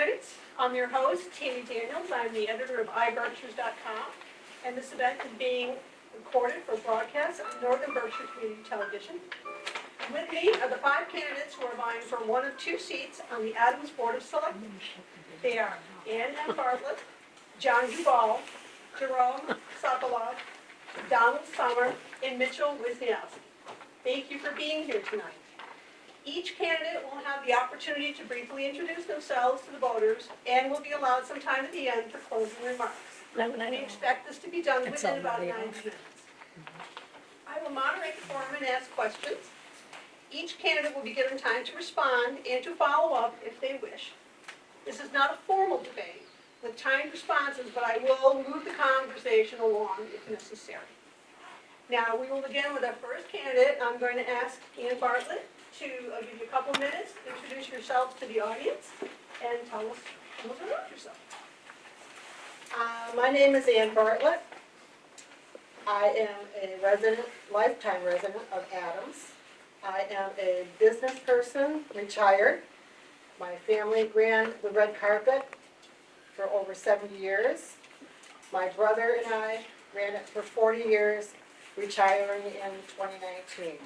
candidates. I'm your host, Tammy Daniels. I'm the editor of iBerkshires.com, and this event is being recorded for broadcast on Northern Berkshire Community Television. With me are the 5 candidates who are vying for one of 2 seats on the Adams Board of Selectmen. They are Ann M. Bartlett, John Duvall, Jerome Sokolov, Donald Summer, and Mitchell Wisniewski. Thank you for being here tonight. Each candidate will have the opportunity to briefly introduce themselves to the voters and will be allowed some time at the end for closing remarks. We expect this to be done within about 90 minutes. I will moderate the forum and ask questions. Each candidate will be given time to respond and to follow up if they wish. This is not a formal debate with timed responses, but I will move the conversation along if necessary. Now, we will begin with our first candidate. I'm going to ask Ann Bartlett to give you a couple minutes to introduce yourselves to the audience and tell us a little bit about yourself. My name is Ann Bartlett. I am a lifetime resident of Adams. I am a business person, retired. My family ran the red carpet for over 70 years. My brother and I ran it for 40 years, retiring in 2019.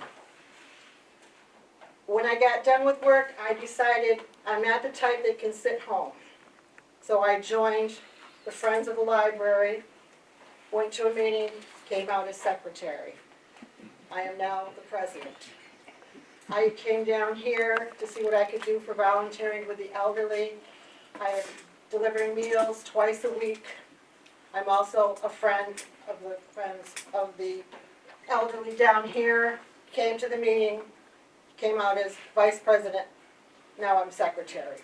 When I got done with work, I decided I'm not the type that can sit home. So I joined the Friends of the Library, went to a meeting, came out as secretary. I am now the president. I came down here to see what I could do for volunteering with the elderly. I am delivering meals twice a week. I'm also a friend of the Friends of the Elderly down here. Came to the meeting, came out as vice president. Now I'm secretary.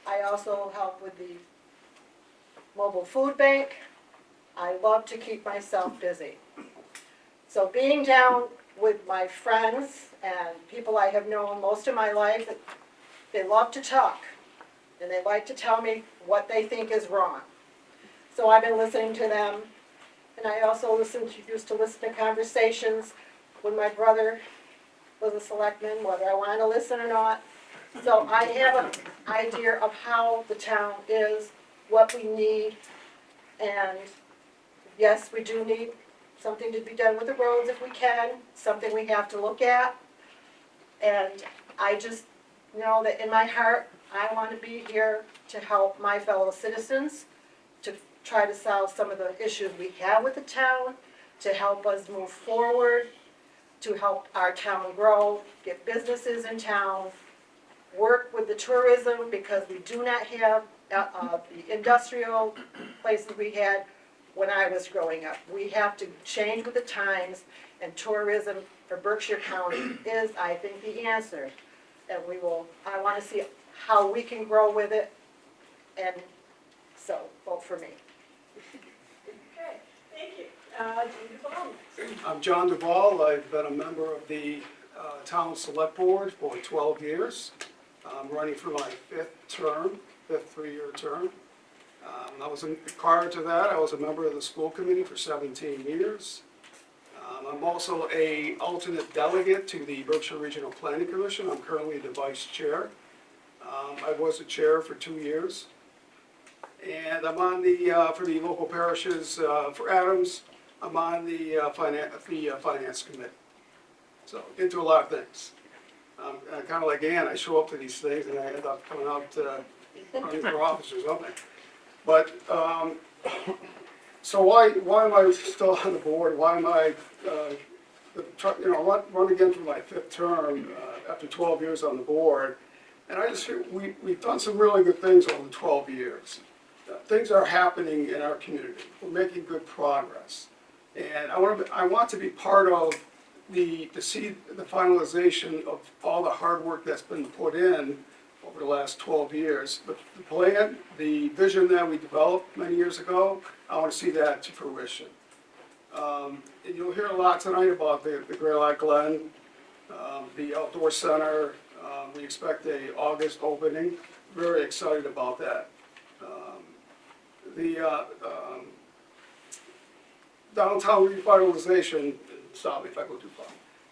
I also help with the mobile food bank. I love to keep myself busy. So being down with my friends and people I have known most of my life, they love to talk and they like to tell me what they think is wrong. So I've been listening to them, and I also used to listen to conversations when my brother was a selectman, whether I wanted to listen or not. So I have an idea of how the town is, what we need, and yes, we do need something to be done with the roads if we can, something we have to look at. And I just know that in my heart, I want to be here to help my fellow citizens, to try to solve some of the issues we have with the town, to help us move forward, to help our town grow, get businesses in town, work with the tourism because we do not have the industrial places we had when I was growing up. We have to change with the times, and tourism for Berkshire County is, I think, the answer. And I want to see how we can grow with it, and so vote for me. Okay, thank you. John Duvall. I'm John Duvall. I've been a member of the Town Select Board for 12 years. I'm running for my 5th 3-year term. Prior to that, I was a member of the school committee for 17 years. I'm also an alternate delegate to the Berkshire Regional Planning Commission. I'm currently the vice chair. I was the chair for 2 years. And I'm on for the local parishes, for Adams, I'm on the finance committee. So, into a lot of things. Kind of like Ann, I show up to these things and I end up coming out running for office or something. But, so why am I still on the board? Why am I, run again for my 5th term after 12 years on the board? And I just feel we've done some really good things over 12 years. Things are happening in our community. We're making good progress. And I want to be part of to see the finalization of all the hard work that's been put in over the last 12 years. But the plan, the vision that we developed many years ago, I want to see that to fruition. And you'll hear a lot tonight about the Greylock Glen, the outdoor center. We expect an August opening. Very excited about that. The downtown revitalization, stop me if I go too far.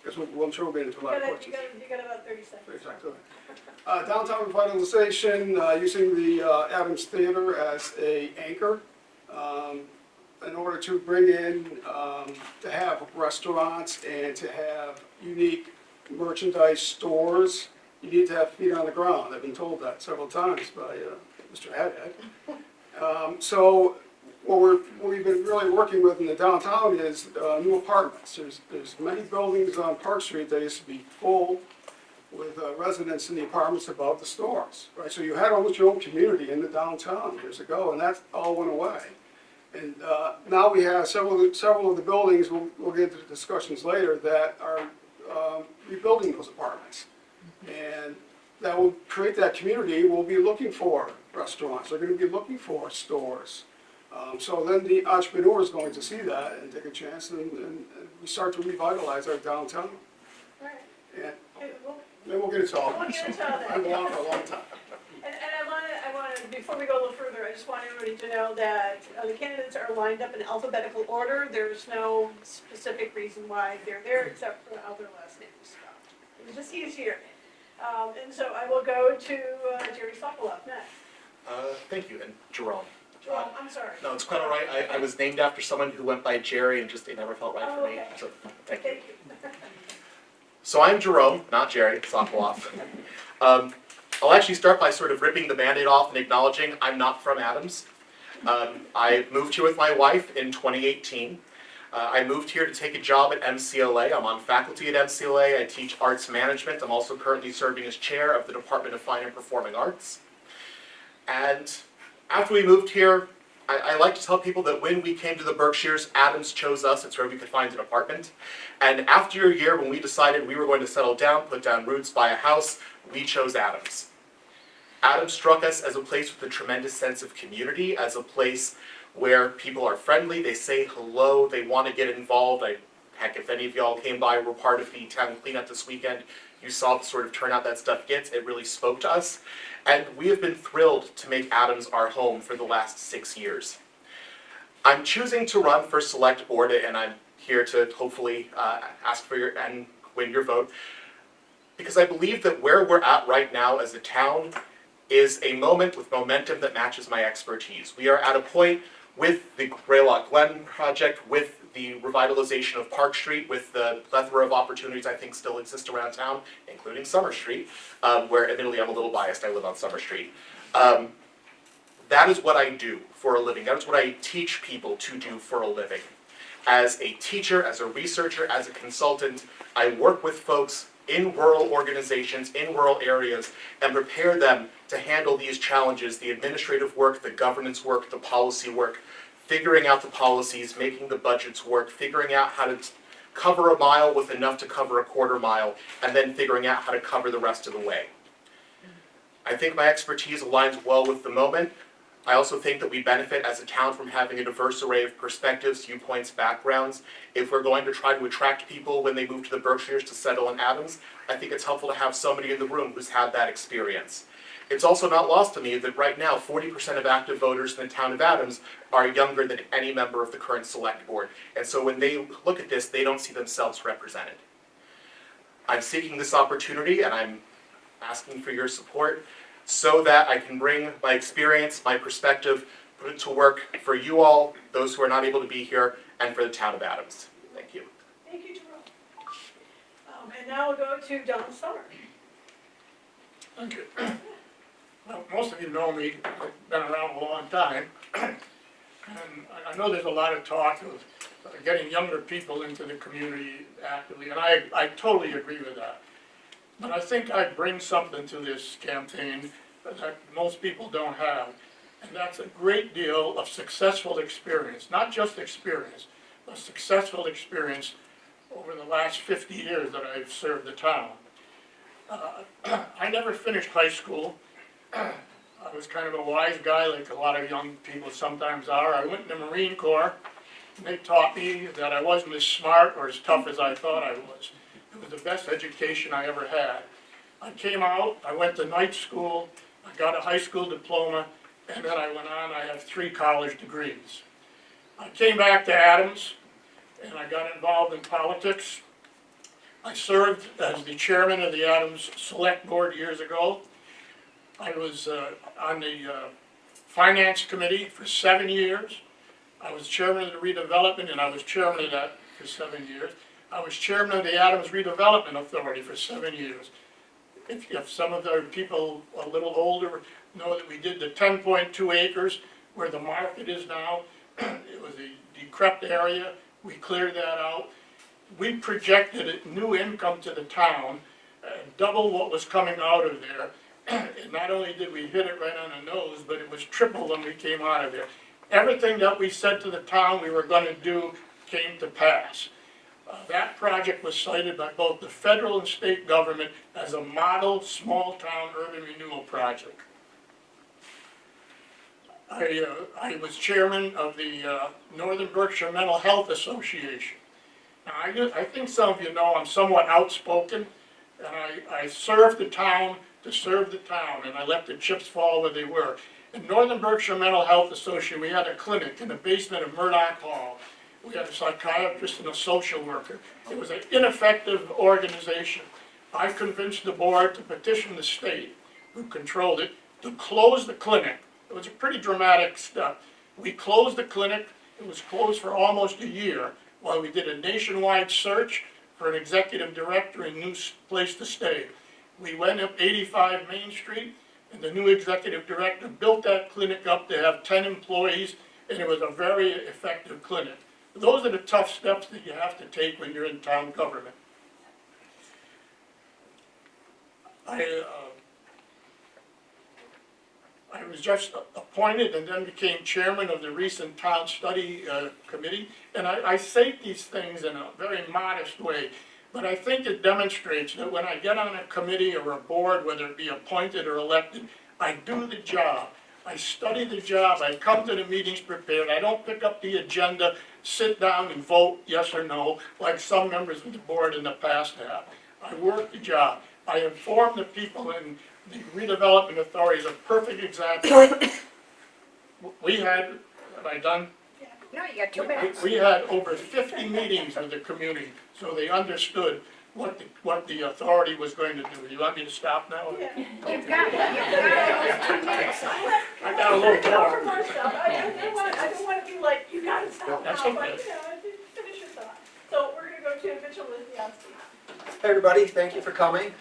Because I'm sure we'll get into a lot of questions. You got about 30 seconds. Exactly. Downtown revitalization, using the Adams Theater as a anchor, in order to bring in, to have restaurants and to have unique merchandise stores, you need to have feet on the ground. I've been told that several times by Mr. Haddad. So what we've been really working with in the downtown is new apartments. There's many buildings on Park Street that used to be full with residents in the apartments above the stores, right? So you had almost your own community in the downtown years ago, and that all went away. And now we have several of the buildings, we'll get into the discussions later, that are rebuilding those apartments. And that will create that community. We'll be looking for restaurants, they're gonna be looking for stores. So then the entrepreneur is going to see that and take a chance, and we start to revitalize our downtown. All right. And Okay, well, then we'll get into all We'll that. get into all that. I've been on for a long time. And I want to, before we go a little further, I just want everybody to know that the candidates are lined up in alphabetical order. There's no specific reason why they're there except for other last names. It was just easier. And so I will go to Jerry Sokolov next. Thank you, and Jerome. Jerome, I'm sorry. No, it's quite all right. I was named after someone who went by Jerry, and just it never felt right for me. Okay. So thank you. Thank you. So I'm Jerome, not Jerry, Sokolov. I'll actually start by sort of ripping the Band-Aid off and acknowledging I'm not from Adams. I moved here with my wife in 2018. I moved here to take a job at MCLA. I'm on faculty at MCLA. I teach arts management. I'm also currently serving as chair of the Department of Fine and Performing Arts. And after we moved here, I like to tell people that when we came to the Berkshires, Adams chose us. It's where we could find an apartment. And after a year, when we decided we were going to settle down, put down roots, buy a house, we chose Adams. Adams struck us as a place with a tremendous sense of community, as a place where people are friendly, they say hello, they want to get involved. Heck, if any of y'all came by and were part of the town cleanup this weekend, you saw the sort of turnout that stuff gets. It really spoke to us. And we have been thrilled to make Adams our home for the last 6 years. I'm choosing to run for select board, and I'm here to hopefully ask for your and win your vote, because I believe that where we're at right now as a town is a moment with momentum that matches my expertise. We are at a point with the Greylock Glen project, with the revitalization of Park Street, with the plethora of opportunities I think still exist around town, including Summer Street, where admittedly I'm a little biased, I live on Summer Street. That is what I do for a living. That is what I teach people to do for a living. As a teacher, as a researcher, as a consultant, I work with folks in rural organizations, in rural areas, and prepare them to handle these challenges, the administrative work, the governance work, the policy work, figuring out the policies, making the budgets work, figuring out how to cover a mile with enough to cover a quarter mile, and then figuring out how to cover the rest of the way. I think my expertise aligns well with the moment. I also think that we benefit as a town from having a diverse array of perspectives, viewpoints, backgrounds. If we're going to try to attract people when they move to the Berkshires to settle in Adams, I think it's helpful to have somebody in the room who's had that experience. It's also not lost to me that right now 40% of active voters in the town of Adams are younger than any member of the current select board. And so when they look at this, they don't see themselves represented. I'm seeking this opportunity, and I'm asking for your support so that I can bring my experience, my perspective, put it to work for you all, those who are not able to be here, and for the town of Adams. Thank you. Thank you, Jerome. And now we'll go to Don Summer. Thank you. Well, most of you know me, I've been around a long time, and I know there's a lot of talk of getting younger people into the community actively, and I totally agree with that. But I think I bring something to this campaign that most people don't have, and that's a great deal of successful experience, not just experience, but successful experience over the last 50 years that I've served the town. I never finished high school. I was kind of a wise guy, like a lot of young people sometimes are. I went in the Marine Corps, and they taught me that I wasn't as smart or as tough as I thought I was. It was the best education I ever had. I came out, I went to night school, I got a high school diploma, and then I went on, I have 3 college degrees. I came back to Adams, and I got involved in politics. I served as the chairman of the Adams Select Board years ago. I was on the Finance Committee for 7 years. I was chairman of the redevelopment, and I was chairman of that for 7 years. I was chairman of the Adams Redevelopment Authority for 7 years. If some of the people a little older know that we did the 10.2 acres where the market is now, it was a decrepit area, we cleared that out. We projected new income to the town, double what was coming out of there. And not only did we hit it right on the nose, but it was triple when we came out of there. Everything that we said to the town we were gonna do came to pass. That project was cited by both the federal and state government as a model small-town urban renewal project. I was chairman of the Northern Berkshire Mental Health Association. Now, I think some of you know I'm somewhat outspoken, and I served the town to serve the town, and I let the chips fall where they were. In Northern Berkshire Mental Health Association, we had a clinic in the basement of Murdoch Hall. We had a psychiatrist and a social worker. It was an ineffective organization. I convinced the board to petition the state, who controlled it, to close the clinic. It was a pretty dramatic step. We closed the clinic. It was closed for almost a year while we did a nationwide search for an executive director and new place to stay. We went up 85 Main Street, and the new executive director built that clinic up to have 10 employees, and it was a very effective clinic. Those are the tough steps that you have to take when you're in town government. I was just appointed and then became chairman of the recent town study committee, and I say these things in a very modest way, but I think it demonstrates that when I get on a committee or a board, whether it be appointed or elected, I do the job. I study the job, I come to the meetings prepared, I don't pick up the agenda, sit down and vote yes or no, like some members of the board in the past have. I work the job. I inform the people, and the redevelopment authority is a perfect example. We had, have I done? No, you got 2 minutes. We had over 50 meetings with the community, so they understood what the authority was going to do. You want me to stop now? Yeah. You've got 2 minutes. I got a little For more. myself, I don't want to be like, you gotta stop now, That's but, okay. finish your thought. So we're gonna go to Mitchell Wisniewski. Hey everybody, thank you for coming.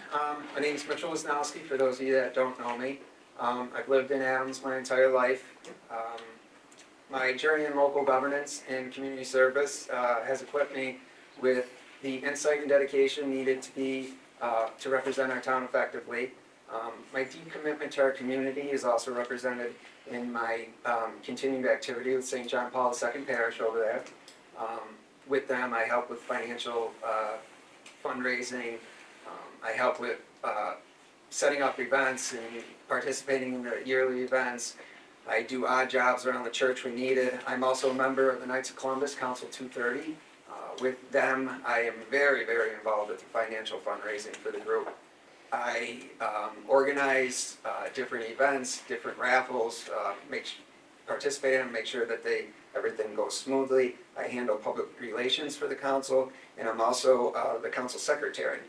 My name is Mitchell Wisniewski, for those of you that don't know me. I've lived in Adams my entire life. My journey in local governance and community service has equipped me with the insight and dedication needed to represent our town effectively. My deep commitment to our community is also represented in my continued activity with St. John Paul II Parish over there. With them, I help with financial fundraising. I help with setting up events and participating in the yearly events. I do odd jobs around the church when needed. I'm also a member of the Knights of Columbus Council 230. With them, I am very, very involved with the financial fundraising for the group. I organize different events, different raffles, participate in them, make sure that everything goes smoothly. I handle public relations for the council, and I'm also the council secretary.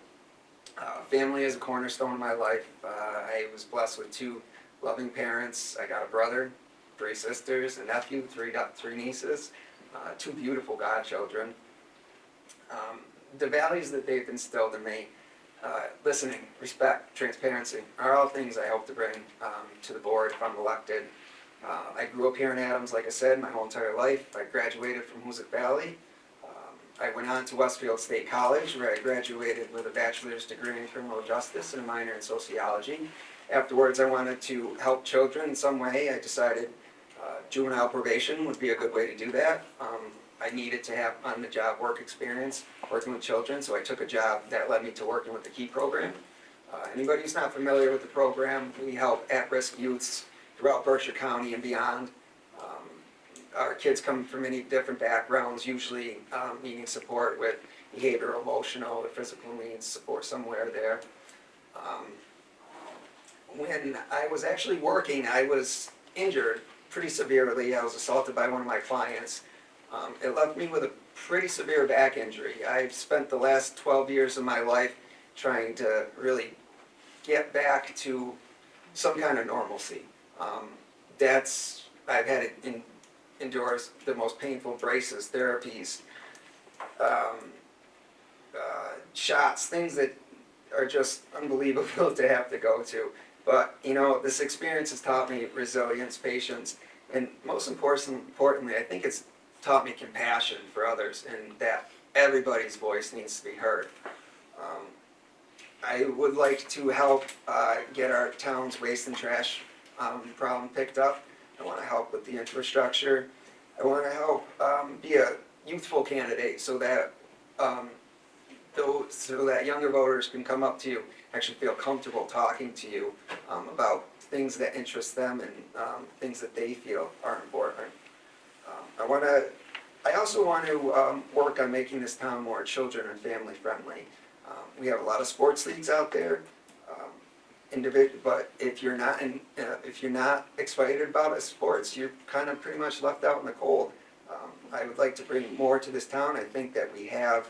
Family is a cornerstone of my life. I was blessed with 2 loving parents. I got a brother, 3 sisters, a nephew, 3 nieces, 2 beautiful godchildren. The values that they've instilled in me, listening, respect, transparency, are all things I hope to bring to the board if I'm elected. I grew up here in Adams, like I said, my whole entire life. I graduated from Hoosick Valley. I went on to Westfield State College, where I graduated with a bachelor's degree in criminal justice and a minor in sociology. Afterwards, I wanted to help children in some way. I decided juvenile probation would be a good way to do that. I needed to have on-the-job work experience working with children, so I took a job that led me to working with the KEY program. Anybody who's not familiar with the program, we help at-risk youths throughout Berkshire County and beyond. Our kids come from many different backgrounds, usually needing support with behavioral, emotional, or physical needs, support somewhere there. When I was actually working, I was injured pretty severely. I was assaulted by one of my clients. It left me with a pretty severe back injury. I've spent the last 12 years of my life trying to really get back to some kind of normalcy. I've had to endure the most painful braces, therapies, shots, things that are just unbelievable to have to go to. But, you know, this experience has taught me resilience, patience, and most importantly, I think it's taught me compassion for others and that everybody's voice needs to be heard. I would like to help get our town's waste and trash problem picked up. I want to help with the infrastructure. I want to help be a youthful candidate so that younger voters can come up to you, actually feel comfortable talking to you about things that interest them and things that they feel are important. I also want to work on making this town more children and family friendly. We have a lot of sports leagues out there, but if you're not excited about sports, you're kind of pretty much left out in the cold. I would like to bring more to this town. I think that we have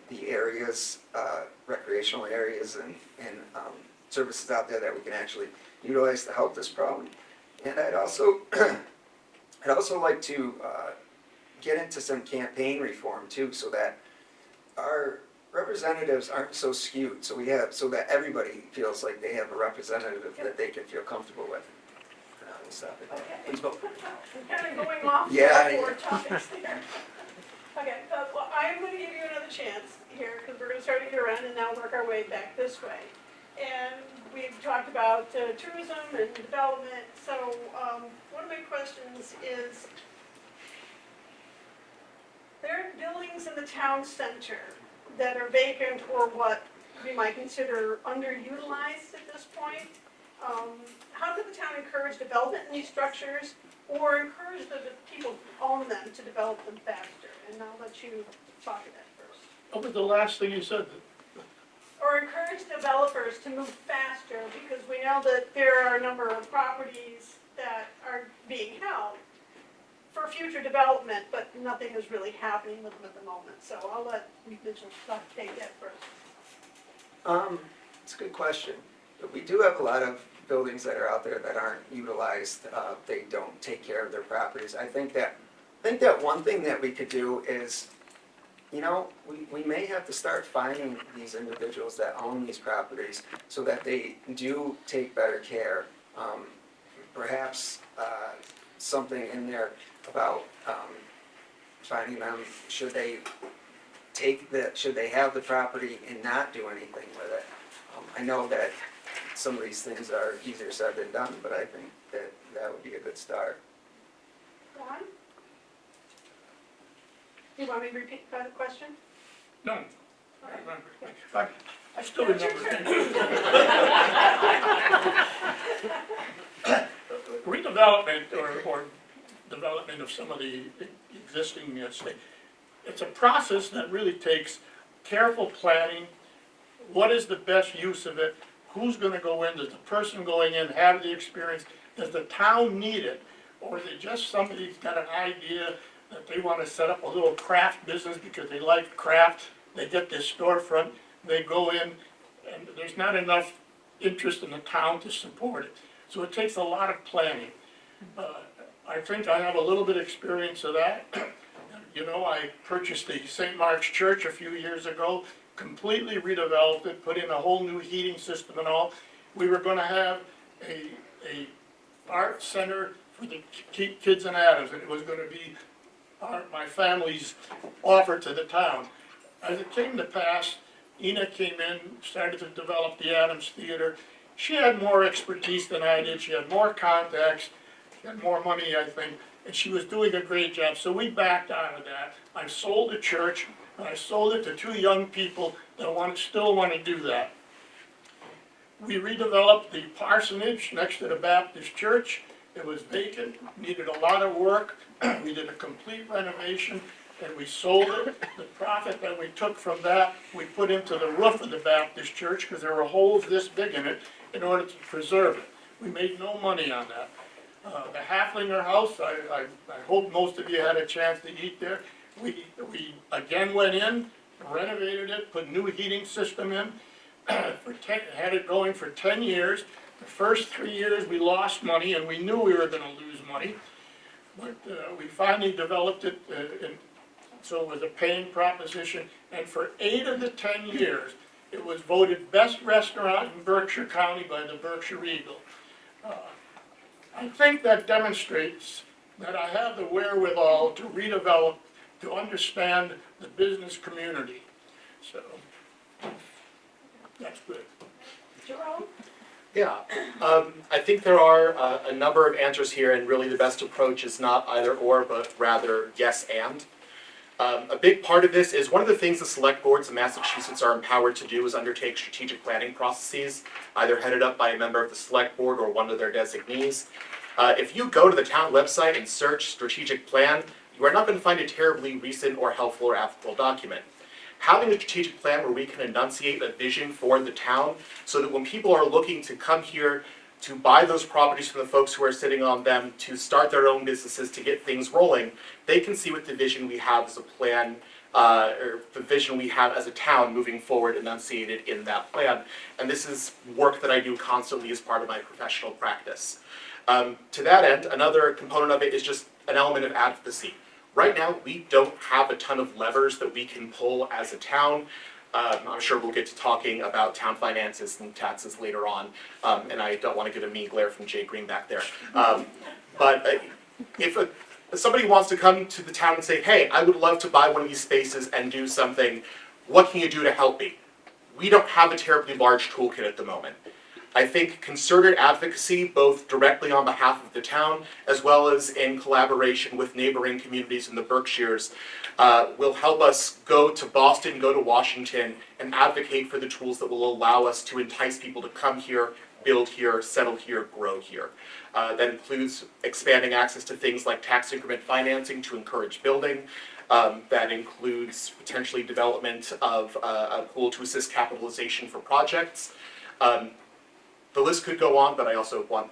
the areas, recreational areas and services out there that we can actually utilize to help this problem. And I'd also like to get into some campaign reform too, so that our representatives aren't so skewed, so that everybody feels like they have a representative that they can feel comfortable with. And I will stop it there. Okay. Please vote. We're kind of going off Yeah. more topics there. Okay, well, I'm going to give you another chance here, because we're going to start at your end and now work our way back this way. And we've talked about tourism and development, so one of my questions is, there are buildings in the town center that are vacant or what we might consider underutilized at this point. How could the town encourage development in these structures, or encourage the people who own them to develop them faster? And I'll let you talk to that first. What was the last thing you said? Or encourage developers to move faster, because we know that there are a number of properties that are being held for future development, but nothing is really happening with them at the moment. So I'll let Mitchell take that first. It's a good question. But we do have a lot of buildings that are out there that aren't utilized. They don't take care of their properties. I think that one thing that we could do is, you know, we may have to start finding these individuals that own these properties so that they do take better care. Perhaps something in there about finding them, should they have the property and not do anything with it. I know that some of these things are easier said than done, but I think that would be a good start. Ron? You want me to repeat the question? No. All right. I still remember. Redevelopment or development of some of the existing estate. It's a process that really takes careful planning. What is the best use of it? Who's gonna go in? Does the person going in have the experience? Does the town need it? Or is it just somebody's got an idea that they wanna set up a little craft business because they like craft? They get this storefront, they go in, and there's not enough interest in the town to support it. So it takes a lot of planning. I think I have a little bit of experience of that. You know, I purchased the St. Mark's Church a few years ago, completely redeveloped it, put in a whole new heating system and all. We were gonna have a art center for the kids in Adams, and it was gonna be my family's offer to the town. As it came to pass, Ina came in, started to develop the Adams Theater. She had more expertise than I did, she had more contacts, she had more money, I think, and she was doing a great job, so we backed out of that. I sold the church, and I sold it to two young people that still want to do that. We redeveloped the parsonage next to the Baptist church. It was vacant, needed a lot of work. We did a complete renovation, and we sold it. The profit that we took from that, we put into the roof of the Baptist church, because there were holes this big in it, in order to preserve it. We made no money on that. The Halflinger House, I hope most of you had a chance to eat there. We again went in, renovated it, put new heating system in, had it going for 10 years. The first 3 years, we lost money, and we knew we were gonna lose money. But we finally developed it, so it was a paying proposition, and for 8 of the 10 years, it was voted best restaurant in Berkshire County by the Berkshire Eagle. I think that demonstrates that I have the wherewithal to redevelop, to understand the business community. So, that's good. Jerome? Yeah, I think there are a number of answers here, and really the best approach is not either or, but rather yes and. A big part of this is one of the things the select boards in Massachusetts are empowered to do is undertake strategic planning processes, either headed up by a member of the select board or one of their designees. If you go to the town website and search strategic plan, you are not going to find a terribly recent or helpful or applicable document. Having a strategic plan where we can enunciate a vision for the town so that when people are looking to come here to buy those properties from the folks who are sitting on them, to start their own businesses, to get things rolling, they can see what the vision we have as a plan, or the vision we have as a town moving forward enunciated in that plan. And this is work that I do constantly as part of my professional practice. To that end, another component of it is just an element of advocacy. Right now, we don't have a ton of levers that we can pull as a town. I'm sure we'll get to talking about town finances and taxes later on, and I don't want to get a mean glare from Jay Green back there. But if somebody wants to come to the town and say, hey, I would love to buy one of these spaces and do something, what can you do to help me? We don't have a terribly large toolkit at the moment. I think concerted advocacy, both directly on behalf of the town, as well as in collaboration with neighboring communities in the Berkshires, will help us go to Boston, go to Washington, and advocate for the tools that will allow us to entice people to come here, build here, settle here, grow here. That includes expanding access to things like tax increment financing to encourage building. That includes potentially development of a pool to assist capitalization for projects. The list could go on, but I also want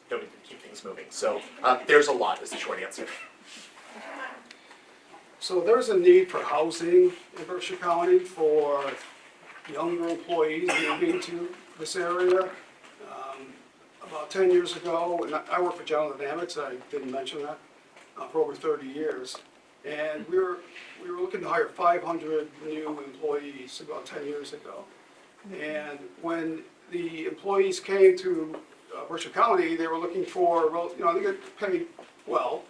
to keep things moving. So there's a lot, is the short answer. So there's a need for housing in Berkshire County for younger employees moving to this area. About 10 years ago, and I worked for General Dynamics, I didn't mention that, for over 30 years. And we were looking to hire 500 new employees about 10 years ago. And when the employees came to Berkshire County, they were looking for, they get paid well.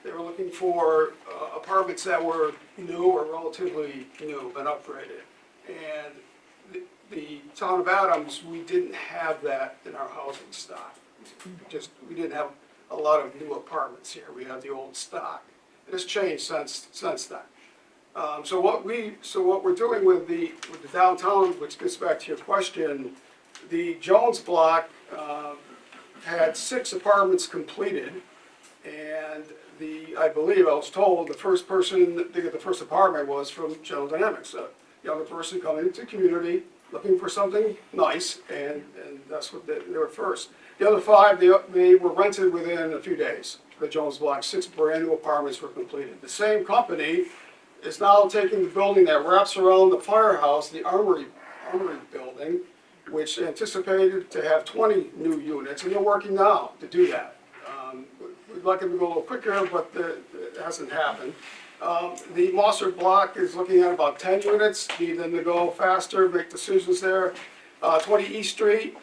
They were looking for apartments that were new or relatively new, but upgraded. And the town of Adams, we didn't have that in our housing stock. We didn't have a lot of new apartments here. We had the old stock. It has changed since then. So what we're doing with the downtown, which gets back to your question, the Jones block had 6 apartments completed, and I believe I was told the first person to get the first apartment was from General Dynamics, a younger person coming into the community looking for something nice, and that's what they were first. The other 5, they were rented within a few days. The Jones block, 6 brand new apartments were completed. The same company is now taking the building that wraps around the firehouse, the armory building, which anticipated to have 20 new units, and they're working now to do that. We'd like them to go a little quicker, but it hasn't happened. The Mossard block is looking at about 10 units, need them to go faster, make decisions there. 20 East Street,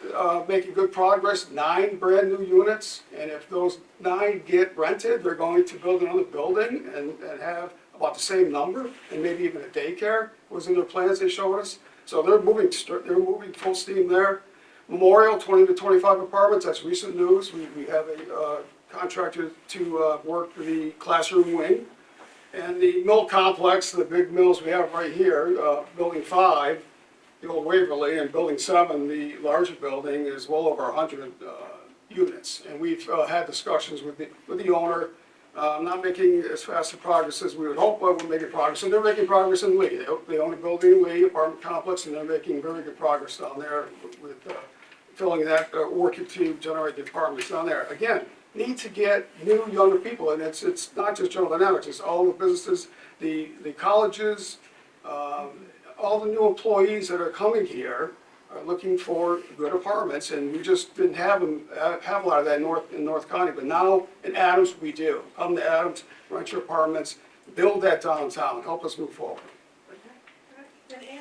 making good progress, 9 brand new units, and if those 9 get rented, they're going to build another building and have about the same number, and maybe even a daycare was in their plans they showed us. So they're moving full steam there. Memorial, 20 to 25 apartments, that's recent news. We have a contractor to work the classroom wing. And the mill complex, the big mills we have right here, building 5, the old Waverly, and building 7, the larger building, is well over 100 units. And we've had discussions with the owner, not making as fast a progress as we would hope, but we're making progress. And they're making progress in Lee. They own a building in Lee, apartment complex, and they're making very good progress down there with filling that, working to generate the apartments down there. Again, need to get new, younger people, and it's not just General Dynamics, it's all the businesses, the colleges, all the new employees that are coming here are looking for good apartments, and we just didn't have a lot of that in North County, but now in Adams, we do. Come to Adams, rent your apartments, build that downtown, help us move forward. And Ann?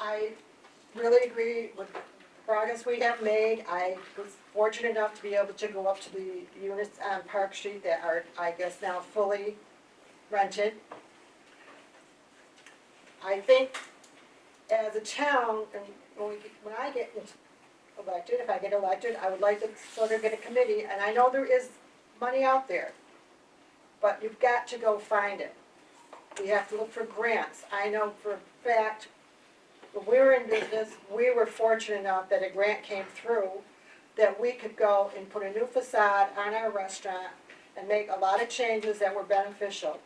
I really agree with the progress we have made. I was fortunate enough to be able to go up to the units on Park Street that are, I guess, now fully rented. I think as a town, and when I get elected, if I get elected, I would like to sort of get a committee, and I know there is money out there, but you've got to go find it. We have to look for grants. I know for a fact, when we were in business, we were fortunate enough that a grant came through that we could go and put a new facade on our restaurant and make a lot of changes that were beneficial.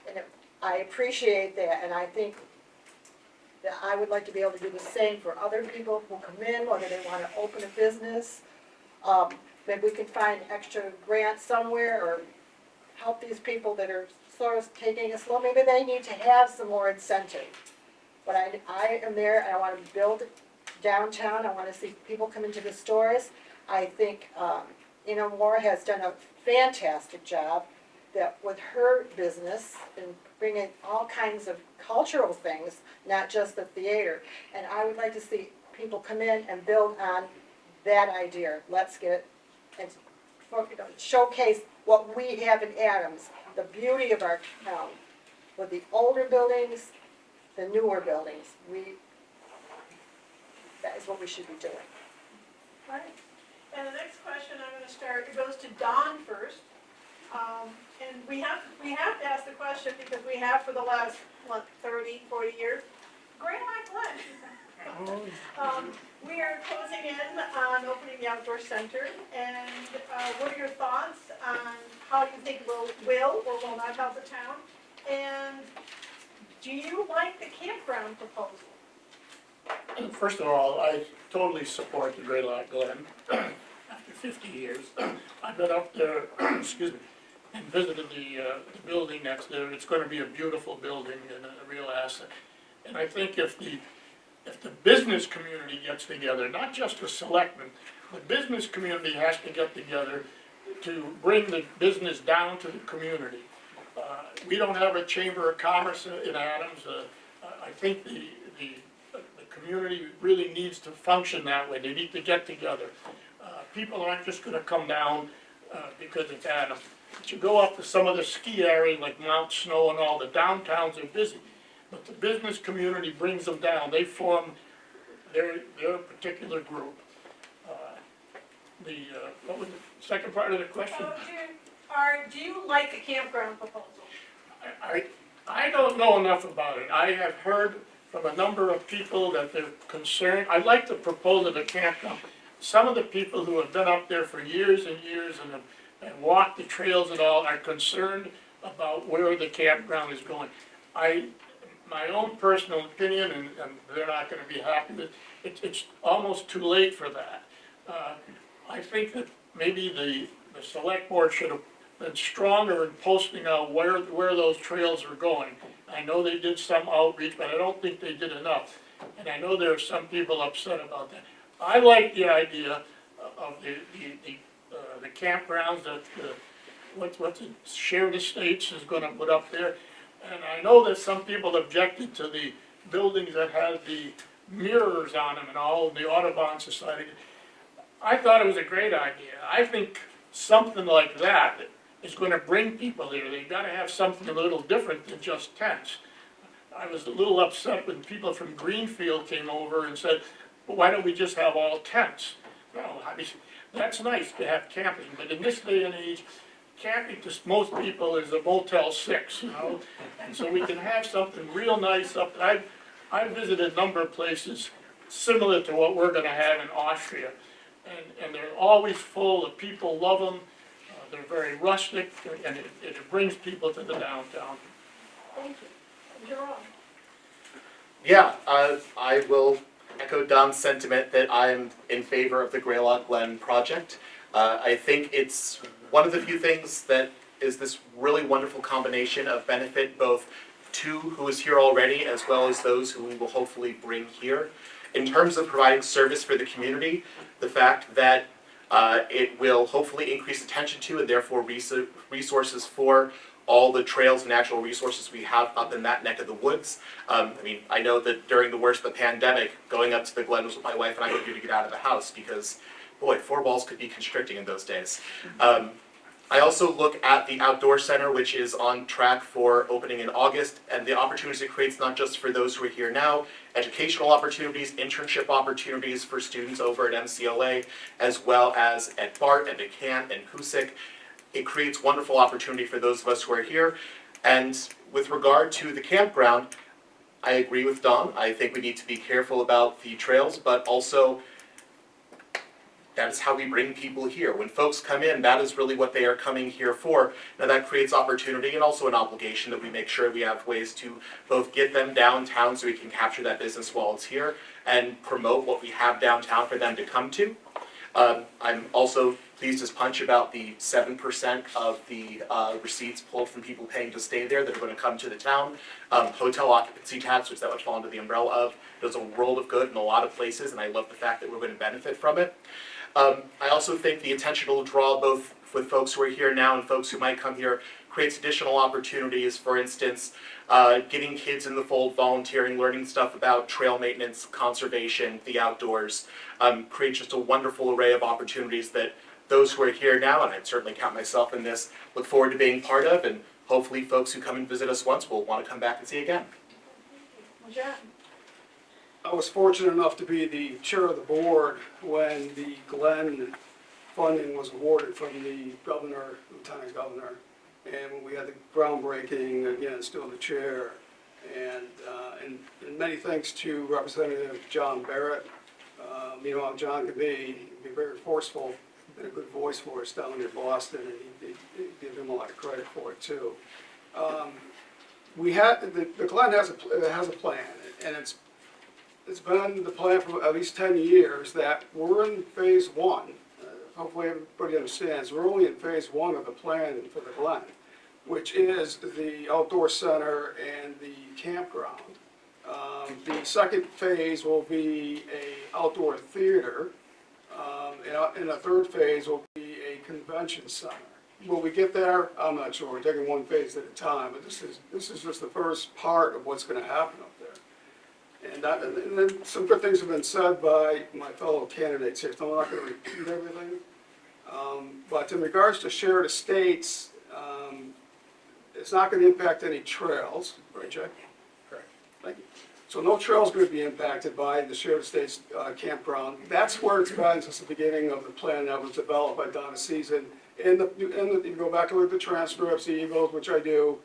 And I appreciate that, and I think that I would like to be able to do the same for other people who come in, whether they want to open a business. Maybe we can find extra grants somewhere or help these people that are sort of taking it slow. Maybe they need to have some more incentive. But I am there and I want to build downtown. I want to see people come into the stores. I think, Moore has done a fantastic job that with her business and bringing all kinds of cultural things, not just the theater. And I would like to see people come in and build on that idea. Let's get, and showcase what we have in Adams, the beauty of our town, with the older buildings, the newer buildings. That is what we should be doing. All right. And the next question I'm going to start, it goes to Don first. And we have to ask the question because we have for the last, 30, 40 years, Great Glen. We are closing in on opening the outdoor center, and what are your thoughts on how you think will or will not help the town? And do you like the campground proposal? First of all, I totally support the Great Glen. After 50 years, I've been up there, excuse me, and visited the building that's there. It's going to be a beautiful building and a real asset. And I think if the business community gets together, not just the selectmen, the business community has to get together to bring the business down to the community. We don't have a chamber of commerce in Adams. I think the community really needs to function that way. They need to get together. People aren't just going to come down because it's Adams. But you go up to some of the ski areas like Mount Snow and all, the downtowns are busy. But the business community brings them down. They form their particular group. What was the second part of the question? Do you like the campground proposal? I don't know enough about it. I have heard from a number of people that they're concerned. I like the proposal of the campground. Some of the people who have been up there for years and years and walked the trails and all are concerned about where the campground is going. My own personal opinion, and they're not going to be happy with it, it's almost too late for that. I think that maybe the select board should have been stronger in posting out where those trails are going. I know they did some outreach, but I don't think they did enough. And I know there are some people upset about that. I like the idea of the campgrounds that what's it, Shared Estates is going to put up there. And I know that some people objected to the buildings that had the mirrors on them and all, the Audubon Society. I thought it was a great idea. I think something like that is going to bring people here. They've got to have something a little different than just tents. I was a little upset when people from Greenfield came over and said, well, why don't we just have all tents? Well, that's nice to have camping, but in this day and age, camping to most people is a Motel 6, And so we can have something real nice up there. I've visited a number of places similar to what we're going to have in Austria. And they're always full, the people love them, they're very rustic, and it brings people to the downtown. Thank you. Jerome? Yeah, I will echo Don's sentiment that I'm in favor of the Greylock Glen project. I think it's one of the few things that is this really wonderful combination of benefit both to who is here already as well as those who we will hopefully bring here. In terms of providing service for the community, the fact that it will hopefully increase attention to and therefore resources for all the trails and natural resources we have up in that neck of the woods. I mean, I know that during the worst of the pandemic, going up to the Glen was what my wife and I would do to get out of the house because, boy, 4 walls could be constricting in those days. I also look at the outdoor center, which is on track for opening in August, and the opportunities it creates not just for those who are here now, educational opportunities, internship opportunities for students over at MCLA, as well as at BART and at CAN and Hoosick. It creates wonderful opportunity for those of us who are here. And with regard to the campground, I agree with Don. I think we need to be careful about the trails, but also that is how we bring people here. When folks come in, that is really what they are coming here for. Now that creates opportunity and also an obligation that we make sure we have ways to both get them downtown so we can capture that business while it's here and promote what we have downtown for them to come to. I'm also pleased as punch about the 7% of the receipts pulled from people paying to stay there that are going to come to the town. Hotel occupancy tax, which that would fall under the umbrella of, does a world of good in a lot of places, and I love the fact that we're going to benefit from it. I also think the intentional draw, both with folks who are here now and folks who might come here, creates additional opportunities. For instance, getting kids in the fold, volunteering, learning stuff about trail maintenance, conservation, the outdoors, creates just a wonderful array of opportunities that those who are here now, and I'd certainly count myself in this, look forward to being part of, and hopefully folks who come and visit us once will want to come back and see again. John? I was fortunate enough to be the chair of the board when the Glen funding was awarded from the governor, lieutenant governor, and when we had the groundbreaking, again, still the chair, and many thanks to Representative John Barrett. You know how John could be very forceful, and a good voice for us down in Boston, and he give him a lot of credit for it too. We had the Glen has a plan, and it's been the plan for at least 10 years that we're in phase 1. Hopefully everybody understands, we're only in phase 1 of the plan for the Glen, which is the outdoor center and the campground. The second phase will be a outdoor theater, and the third phase will be a convention center. Will we get there? I'm not sure. We're taking one phase at a time, but this is just the first part of what's going to happen up there. And then some good things have been said by my fellow candidates here, so I'm not going to repeat everything. But in regards to shared estates, it's not going to impact any trails, right, Jay? Correct. Thank you. So no trail's going to be impacted by the shared estates campground. That's where it's been since the beginning of the plan that was developed by Donna Season. You go back and look at the transcripts, the Eagles, which I do.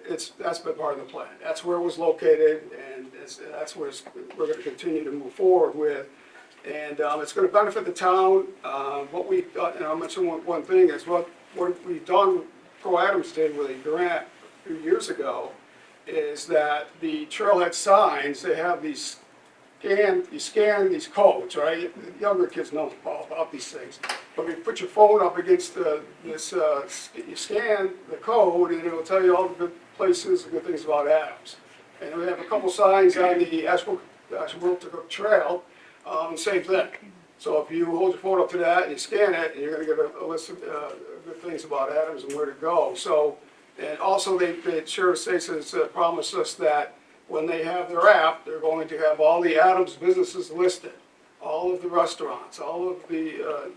That's been part of the plan. That's where it was located, and that's where we're going to continue to move forward with. And it's going to benefit the town. What we, and I'll mention one thing is what we've done. Pro Adams did with a grant a few years ago, is that the trailhead signs, they have these you scan these codes, right? Younger kids know all about these things. But you put your phone up against you scan the code, and it'll tell you all the good places, the good things about Adams. And we have a couple signs on the Ashbrook Trail, same thing. So if you hold your phone up to that and you scan it, and you're going to get a list of good things about Adams and where to go. So, and also the Shared Estates has promised us that when they have their app, they're going to have all the Adams businesses listed, all of the restaurants, all of the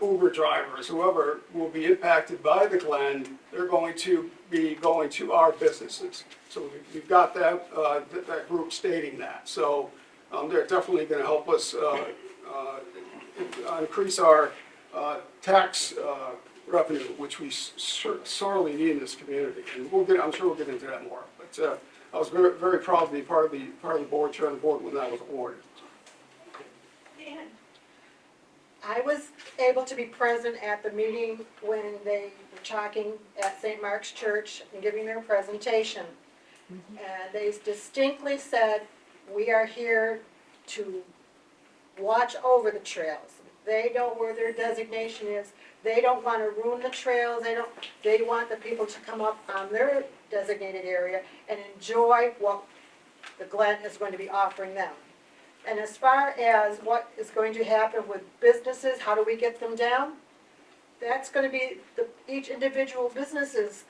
Uber drivers, whoever will be impacted by the Glen, they're going to be going to our businesses. So we've got that group stating that. So they're definitely going to help us increase our tax revenue, which we sorely need in this community. And I'm sure we'll get into that more. But I was very, very proud to be part of the board, chair of the board when that was awarded. Dan? I was able to be present at the meeting when they were talking at St. Mark's Church and giving their presentation. And they distinctly said, we are here to watch over the trails. They know where their designation is. They don't want to ruin the trails. They want the people to come up on their designated area and enjoy what the Glen is going to be offering them. And as far as what is going to happen with businesses, how do we get them down? That's going to be each individual businesses.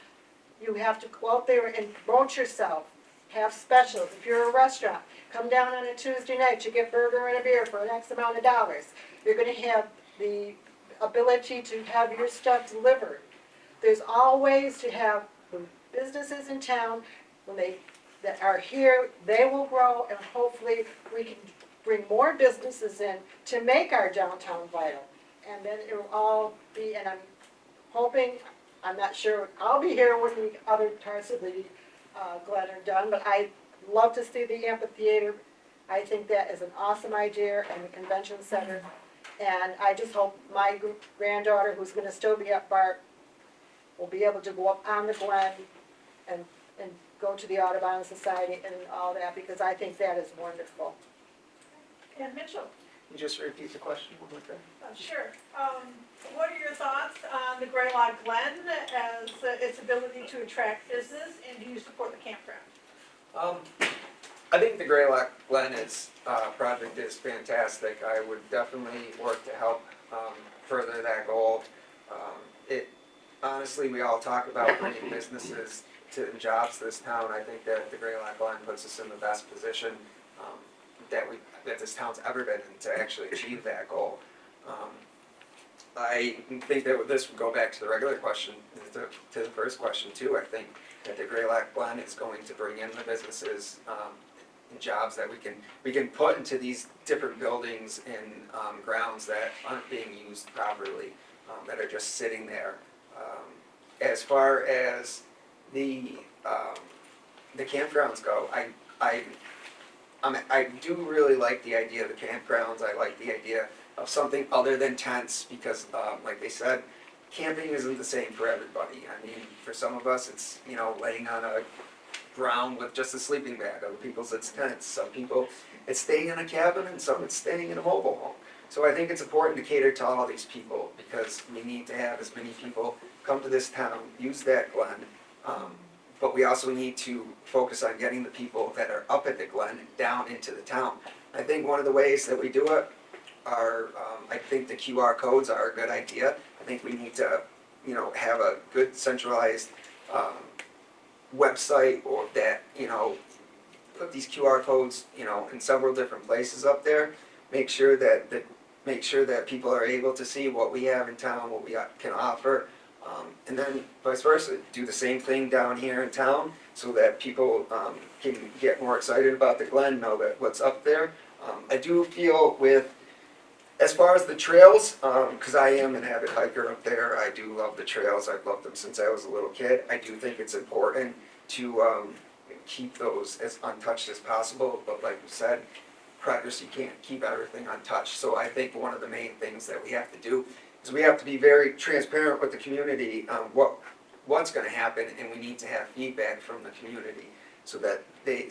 You have to go out there and promote yourself, have specials. If you're a restaurant, come down on a Tuesday night, you get burger and a beer for an X amount of dollars. You're going to have the ability to have your stuff delivered. There's all ways to have businesses in town, when that are here, they will grow, and hopefully we can bring more businesses in to make our downtown vital. And then it will all be, and I'm hoping, I'm not sure, I'll be here when the other parts of the Glen are done, but I'd love to see the amphitheater. I think that is an awesome idea, and the convention center. And I just hope my granddaughter, who's gonna still be at BART, will be able to go up on the Glen and go to the Audubon Society and all that, because I think that is wonderful. And Mitchell, Can you just repeat the question one more time? sure. What are your thoughts on the Greylock Glen as its ability to attract business, and do you support the campground? I think the Greylock Glen project is fantastic. I would definitely work to help further that goal. Honestly, we all talk about bringing businesses and jobs to this town. I think that the Greylock Glen puts us in the best position that this town's ever been in to actually achieve that goal. I think that this would go back to the regular question, to the first question too. I think that the Greylock Glen is going to bring in the businesses and jobs that we can put into these different buildings and grounds that aren't being used properly, that are just sitting there. As far as the campgrounds go, I do really like the idea of the campgrounds. I like the idea of something other than tents, because like they said, camping isn't the same for everybody. I mean, for some of us, it's, laying on a ground with just a sleeping bag. Other people's it's tents. Some people, it's staying in a cabin, and some it's staying in a mobile home. So I think it's important to cater to all these people, because we need to have as many people come to this town, use that Glen, but we also need to focus on getting the people that are up at the Glen down into the town. I think one of the ways that we do it are, I think the QR codes are a good idea. I think we need to, have a good centralized website, or that, put these QR codes, in several different places up there. Make sure that people are able to see what we have in town, what we can offer. And then vice versa, do the same thing down here in town, so that people can get more excited about the Glen, know that what's up there. I do feel as far as the trails, because I am an avid hiker up there, I do love the trails. I've loved them since I was a little kid. I do think it's important to keep those as untouched as possible, but like you said, progress, you can't keep everything untouched. So I think one of the main things that we have to do is we have to be very transparent with the community on what's going to happen, and we need to have feedback from the community so that they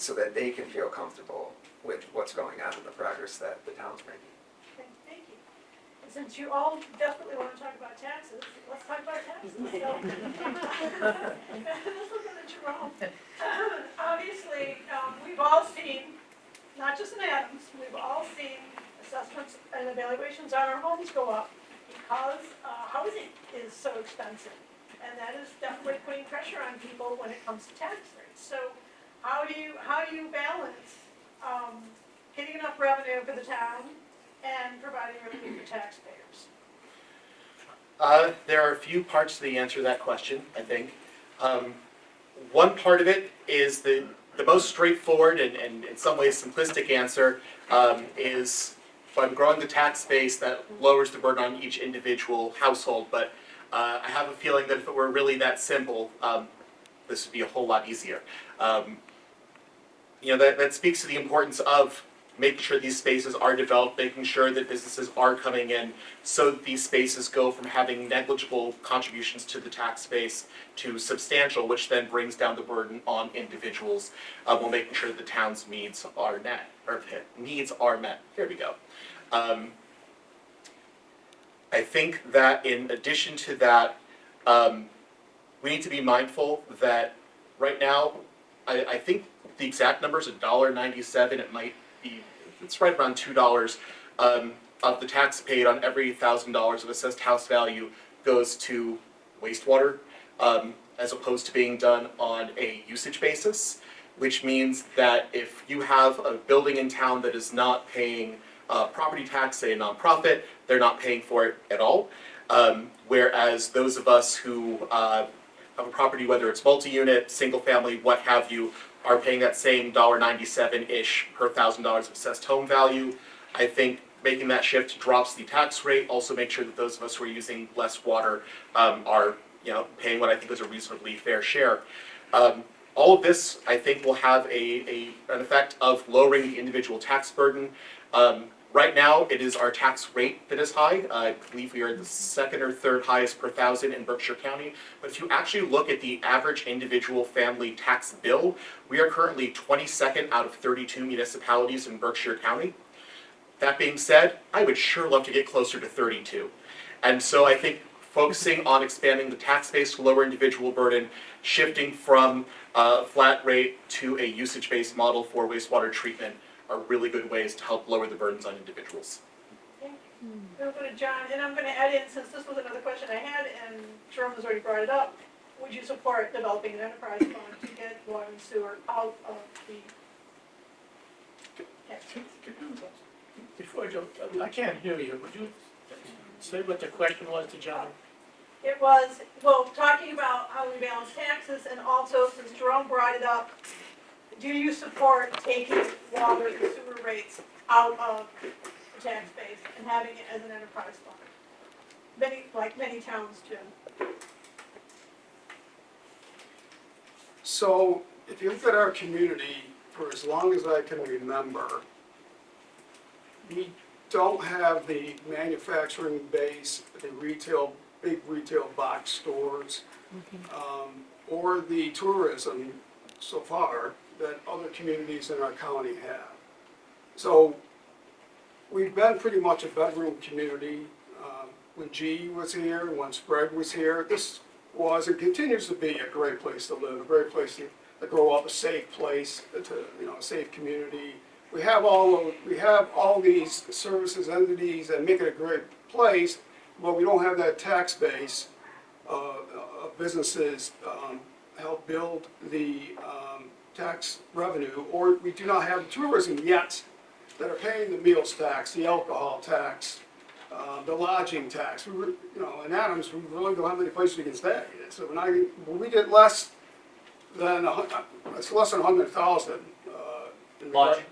can feel comfortable with what's going on and the progress that the town's making. Okay, thank you. And since you all desperately want to talk about taxes, let's talk about taxes. So, this was in the Jerome. Obviously, we've all seen, not just in Adams, we've all seen assessments and evaluations on our homes go up because housing is so expensive. And that is definitely putting pressure on people when it comes to tax rates. So how do you balance getting enough revenue for the town and providing revenue for taxpayers? There are a few parts to the answer to that question, I think. One part of it is the most straightforward and in some ways simplistic answer is by growing the tax base that lowers the burden on each individual household. But I have a feeling that if it were really that simple, this would be a whole lot easier. That speaks to the importance of making sure these spaces are developed, making sure that businesses are coming in, so that these spaces go from having negligible contributions to the tax base to substantial, which then brings down the burden on individuals, while making sure that the town's needs are met. There we go. I think that in addition to that, we need to be mindful that right now, I think the exact number is $1.97. It might be, it's right around $2 of the tax paid on every $1,000 of assessed house value goes to wastewater, as opposed to being done on a usage basis, which means that if you have a building in town that is not paying property tax, say a nonprofit, they're not paying for it at all. Whereas those of us who have a property, whether it's multi-unit, single family, what have you, are paying that same $1.97-ish per $1,000 of assessed home value. I think making that shift drops the tax rate, also make sure that those of us who are using less water are paying what I think is a reasonably fair share. All of this, I think, will have an effect of lowering the individual tax burden. Right now, it is our tax rate that is high. I believe we are the second or third highest per thousand in Berkshire County. But if you actually look at the average individual family tax bill, we are currently 22nd out of 32 municipalities in Berkshire County. That being said, I would sure love to get closer to 32. And so I think focusing on expanding the tax base to lower individual burden, shifting from a flat rate to a usage-based model for wastewater treatment are really good ways to help lower the burdens on individuals. We'll go to John, and I'm going to add in, since this was another question I had, and Jerome has already brought it up, would you support developing an enterprise fund to get water and sewer out of the tax? Before Joe, I can't hear you. Would you say what the question was to John? It was, well, talking about how we balance taxes, and also, since Jerome brought it up, do you support taking water and sewer rates out of the tax base and having it as an enterprise fund? Many towns do. So if you look at our community, for as long as I can remember, we don't have the manufacturing base, the big retail box stores, or the tourism so far that other communities in our county have. So we've been pretty much a bedroom community. When G was here, when Sprague was here, this was and continues to be a great place to live, a great place to grow up, a safe place, a safe community. We have all these services, entities that make it a great place, but we don't have that tax base of businesses help build the tax revenue, or we do not have tourism yet that are paying the meals tax, the alcohol tax, the lodging tax. In Adams, we really don't have any places we can stay. So when we get less than it's less than 100,000 Lodging?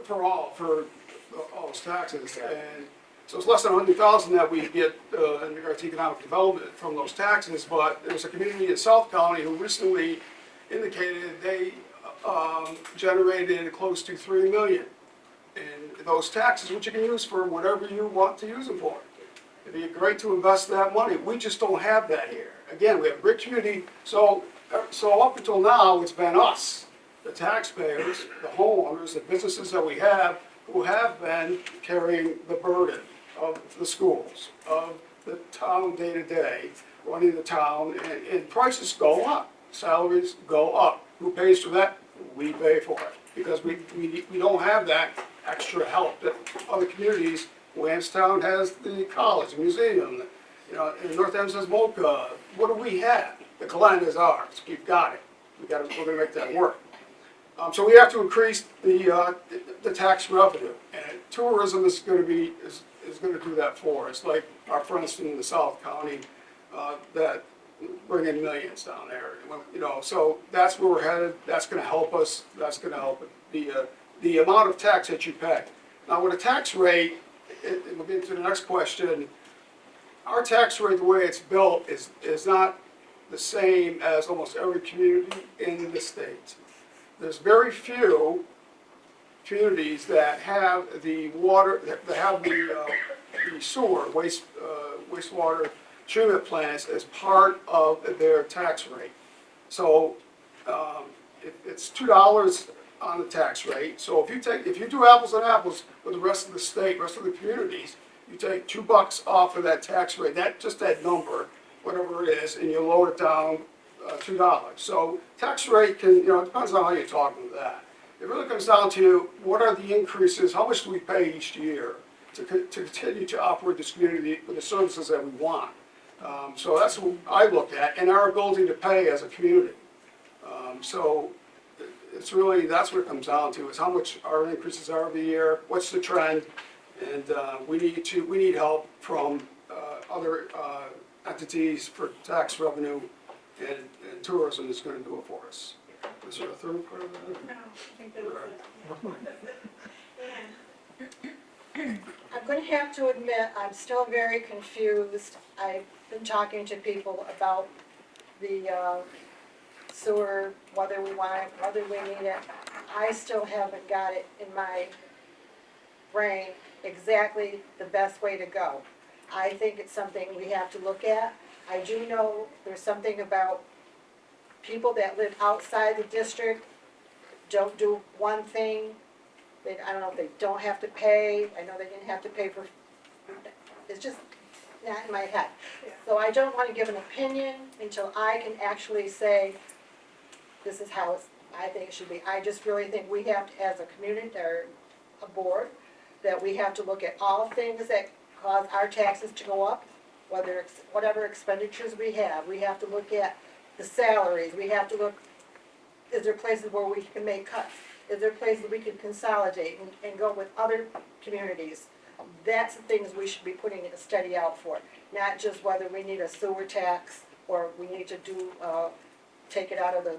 for all those taxes, and so it's less than 100,000 that we get in regards to economic development from those taxes. But there's a community in South County who recently indicated they generated close to $3 million in those taxes, which you can use for whatever you want to use them for. It'd be great to invest that money. We just don't have that here. Again, we have a great community, so up until now, it's been us, the taxpayers, the homeowners, the businesses that we have, who have been carrying the burden of the schools, of the town day to day, running the town, and prices go up, salaries go up. Who pays for that? We pay for it, because we don't have that extra help that other communities. Williamstown has the college, museum, and North Adams has MOCA. What do we have? The Glen is ours. We've got it. We're gonna make that work. So we have to increase the tax revenue, and tourism is gonna do that for us. Like our friends in the South County that bring in millions down there. So that's where we're headed. That's gonna help us. That's gonna help the amount of tax that you pay. Now with a tax rate, we'll get to the next question. Our tax rate, the way it's built, is not the same as almost every community in the state. There's very few communities that have the water, that have the sewer, wastewater treatment plants as part of their tax rate. So it's $2 on the tax rate. So if you do apples and apples with the rest of the state, rest of the communities, you take $2 off of that tax rate, just that number, whatever it is, and you lower it down $2. So tax rate can, it depends on how you're talking with that. It really comes down to what are the increases, how much do we pay each year to continue to operate this community with the services that we want. So that's what I look at, and our ability to pay as a community. So it's really, that's what it comes down to, is how much our increases are every year, what's the trend, and we need help from other entities for tax revenue, and tourism is going to do it for us. Is there a third part of that? No, I think that was it. Yeah. I'm going to have to admit, I'm still very confused. I've been talking to people about the sewer, whether we want it, whether we need it. I still haven't got it in my brain exactly the best way to go. I think it's something we have to look at. I do know there's something about people that live outside the district don't do one thing. I don't know if they don't have to pay. I know they didn't have to pay for, it's just not in my head. Yeah. So I don't want to give an opinion until I can actually say, this is how I think it should be. I just really think we have to, as a community or a board, that we have to look at all things that cause our taxes to go up, whether it's whatever expenditures we have. We have to look at the salaries. We have to look, is there places where we can make cuts? Is there places we can consolidate and go with other communities? That's the things we should be putting a study out for, not just whether we need a sewer tax or we need to do, take it out of the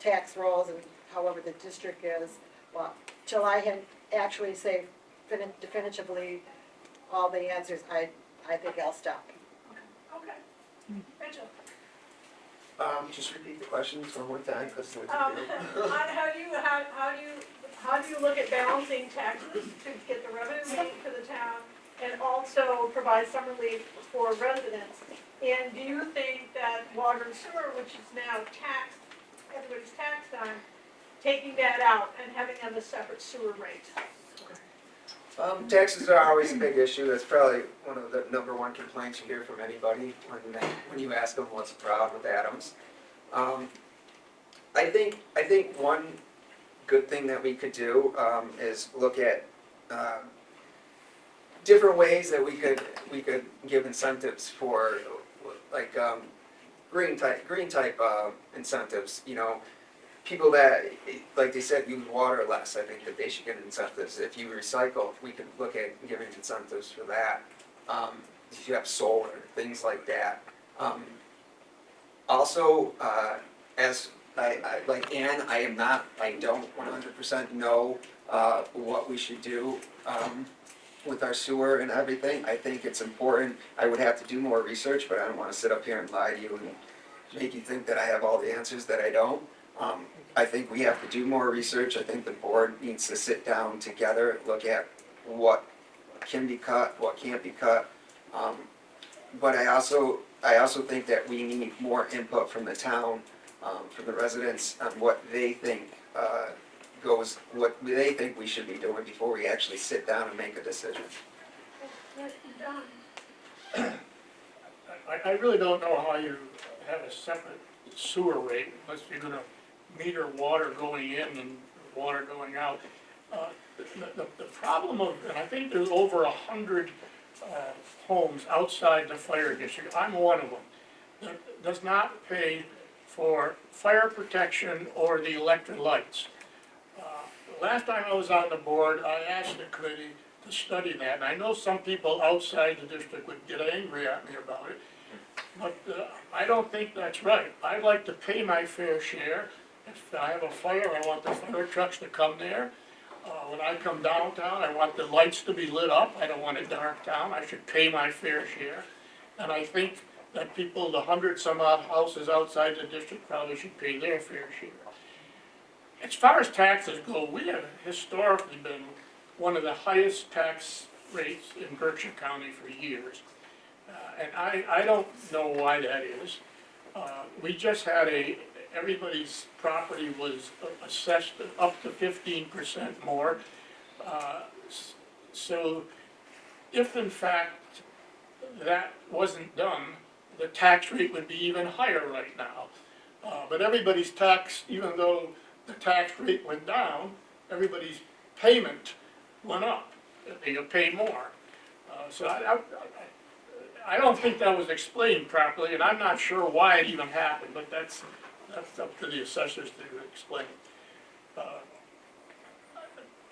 tax rolls and however the district is. Well, till I can actually say definitively all the answers, I think I'll stop. Okay. Rachel, Just repeat the questions one more time, because how do you look at balancing taxes to get the revenue made for the town and also provide some relief for residents? And do you think that water and sewer, which is now taxed, everybody's taxed on, taking that out and having them a separate sewer rate? taxes are always a big issue. That's probably one of the number one complaints you hear from anybody when you ask them what's the problem with Adams. I think one good thing that we could do is look at different ways that we could give incentives for like green type incentives. You know, people that, like they said, use water less. I think that they should get incentives. If you recycle, we could look at giving incentives for that. If you have solar, things like that. Also, as I like Ann, I don't 100% know what we should do with our sewer and everything. I think it's important. I would have to do more research, but I don't want to sit up here and lie to you and make you think that I have all the answers that I don't. I think we have to do more research. I think the board needs to sit down together, look at what can be cut, what can't be cut. But I also think that we need more input from the town, from the residents on what they think what they think we should be doing before we actually sit down and make a decision. I really don't know how you have a separate sewer rate unless you're gonna meter water going in and water going out. The problem of, and I think there's over 100 homes outside the fire district, I'm one of them, that does not pay for fire protection or the electric lights. Last time I was on the board, I asked the committee to study that, and I know some people outside the district would get angry at me about it, but I don't think that's right. I'd like to pay my fair share. If I have a fire, I want the fire trucks to come there. When I come downtown, I want the lights to be lit up. I don't want it dark down. I should pay my fair share. And I think that people, the 100 some odd houses outside the district, probably should pay their fair share. As far as taxes go, we have historically been one of the highest tax rates in Berkshire County for years. And I don't know why that is. We just had everybody's property was assessed up to 15% more. So if in fact that wasn't done, the tax rate would be even higher right now. But everybody's tax, even though the tax rate went down, everybody's payment went up. They get paid more. So I don't think that was explained properly, and I'm not sure why it even happened, but that's up to the assessors to explain.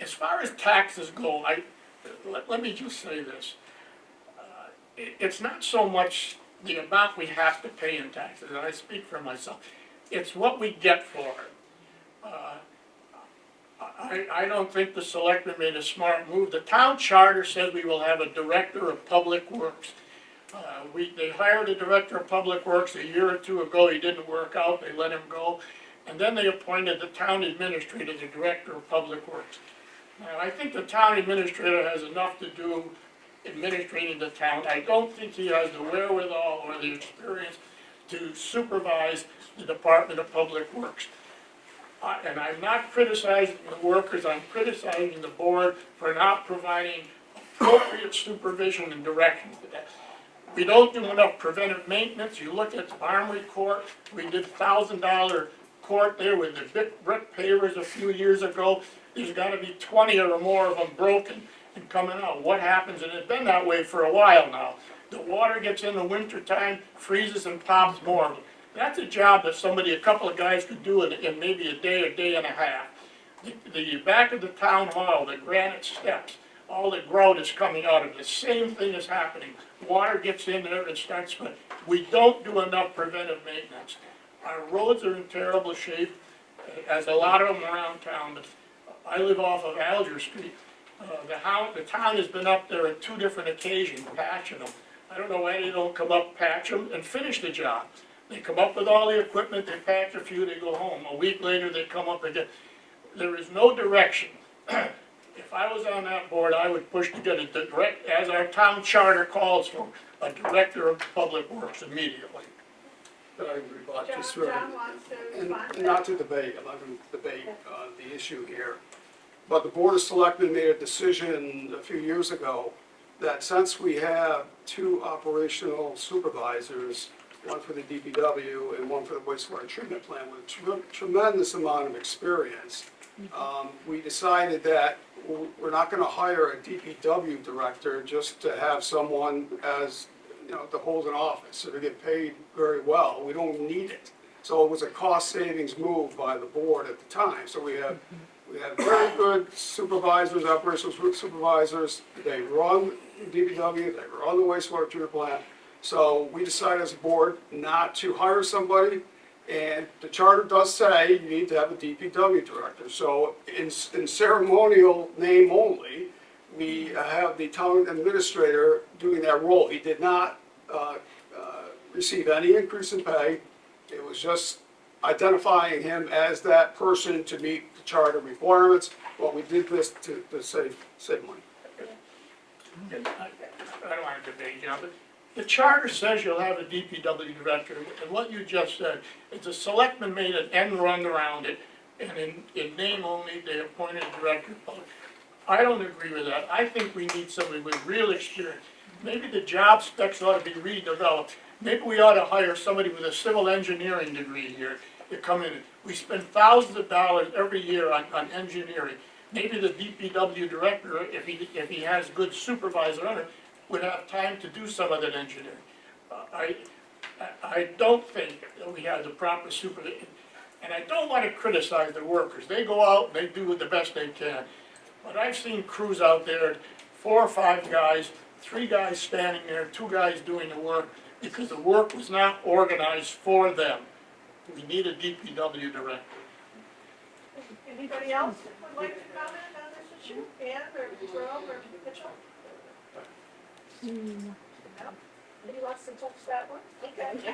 As far as taxes go, let me just say this. It's not so much the amount we have to pay in taxes, and I speak for myself. It's what we get for it. I don't think the selectmen made a smart move. The town charter says we will have a director of public works. They hired a director of public works a year or two ago. He didn't work out. They let him go. And then they appointed the town administrator, the director of public works. Now, I think the town administrator has enough to do administrating the town. I don't think he has the wherewithal or the experience to supervise the Department of Public Works. And I'm not criticizing the workers, I'm criticizing the board for not providing appropriate supervision and direction to that. We don't do enough preventive maintenance. You look at Armory Court, we did $1,000 court there with the brick pavers a few years ago. There's gotta be 20 or more of them broken and coming out. What happens, and it's been that way for a while now. The water gets in the wintertime, freezes and pops more of them. That's a job that a couple of guys could do in maybe a day and a half. The back of the town hall, the granite steps, all the grout is coming out of it. The same thing is happening. Water gets in there and starts, but we don't do enough preventive maintenance. Our roads are in terrible shape, as a lot of them around town, but I live off of Alger Street. The town has been up there on 2 different occasions patching them. I don't know why they don't come up, patch them, and finish the job. They come up with all the equipment, they patch a few, they go home. A week later, they come up again. There is no direction. If I was on that board, I would push to get as our town charter calls for, a director of public works immediately. But I rebut John, just for, John wants to and respond. not to debate, I'm not going to debate the issue here. But the Board of Selectmen made a decision a few years ago that since we have 2 operational supervisors, one for the DPW and one for the wastewater treatment plant with a tremendous amount of experience, we decided that we're not going to hire a DPW director just to have someone as, to hold an office, so to get paid very well. We don't need it. So it was a cost savings move by the board at the time. So we have very good supervisors, operational supervisors. They run DPW, they run the wastewater treatment plant. So we decided as a board not to hire somebody, and the charter does say you need to have a DPW director. So in ceremonial name only, we have the town administrator doing that role. He did not receive any increase in pay. It was just identifying him as that person to meet the charter requirements. Well, we did this to save money. I don't want to debate, but the charter says you'll have a DPW director, and what you just said, is the selectmen made an end run around it, and in name only, they appointed a director of public. I don't agree with that. I think we need somebody with real experience. Maybe the job specs ought to be redeveloped. Maybe we ought to hire somebody with a civil engineering degree here to come in. We spend thousands of dollars every year on engineering. Maybe the DPW director, if he has good supervisor on it, would have time to do some of that engineering. I don't think that we have the proper supervision, and I don't want to criticize the workers. They go out and they do the best they can. But I've seen crews out there, 4 or 5 guys, 3 guys standing there, 2 guys doing the work, because the work was not organized for them. We need a DPW director. Anybody else would like to comment on this issue? Ann or Jerome or Mitchell? No? Anybody wants to touch that one? Okay.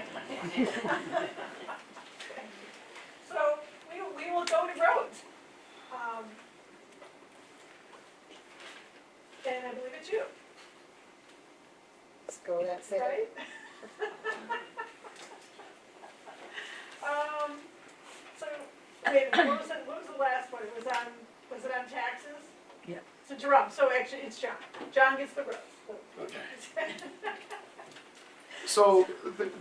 So we will go to roads. And I believe it's you, Let's go, that's it. right? So, wait, what was the last one? Was it on taxes? Yeah. So Jerome, so actually it's John. John gets the roads. Okay. So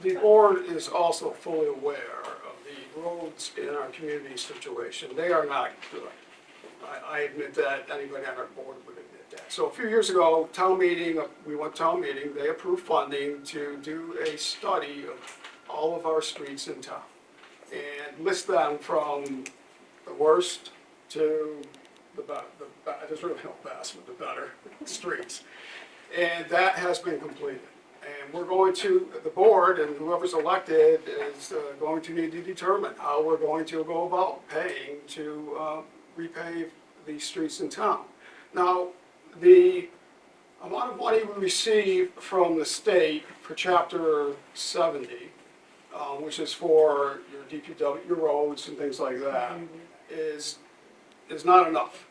the board is also fully aware of the roads in our community situation. They are not good. I admit that, anybody on our board would admit that. So a few years ago, town meeting, we went to town meeting, they approved funding to do a study of all of our streets in town and list them from the worst to there's really no best, but the better streets. And that has been completed. And we're going to, the board and whoever's elected is going to need to determine how we're going to go about paying to repave the streets in town. Now, the amount of money we receive from the state for Chapter 70, which is for your DPW, your roads and things like that, is not enough.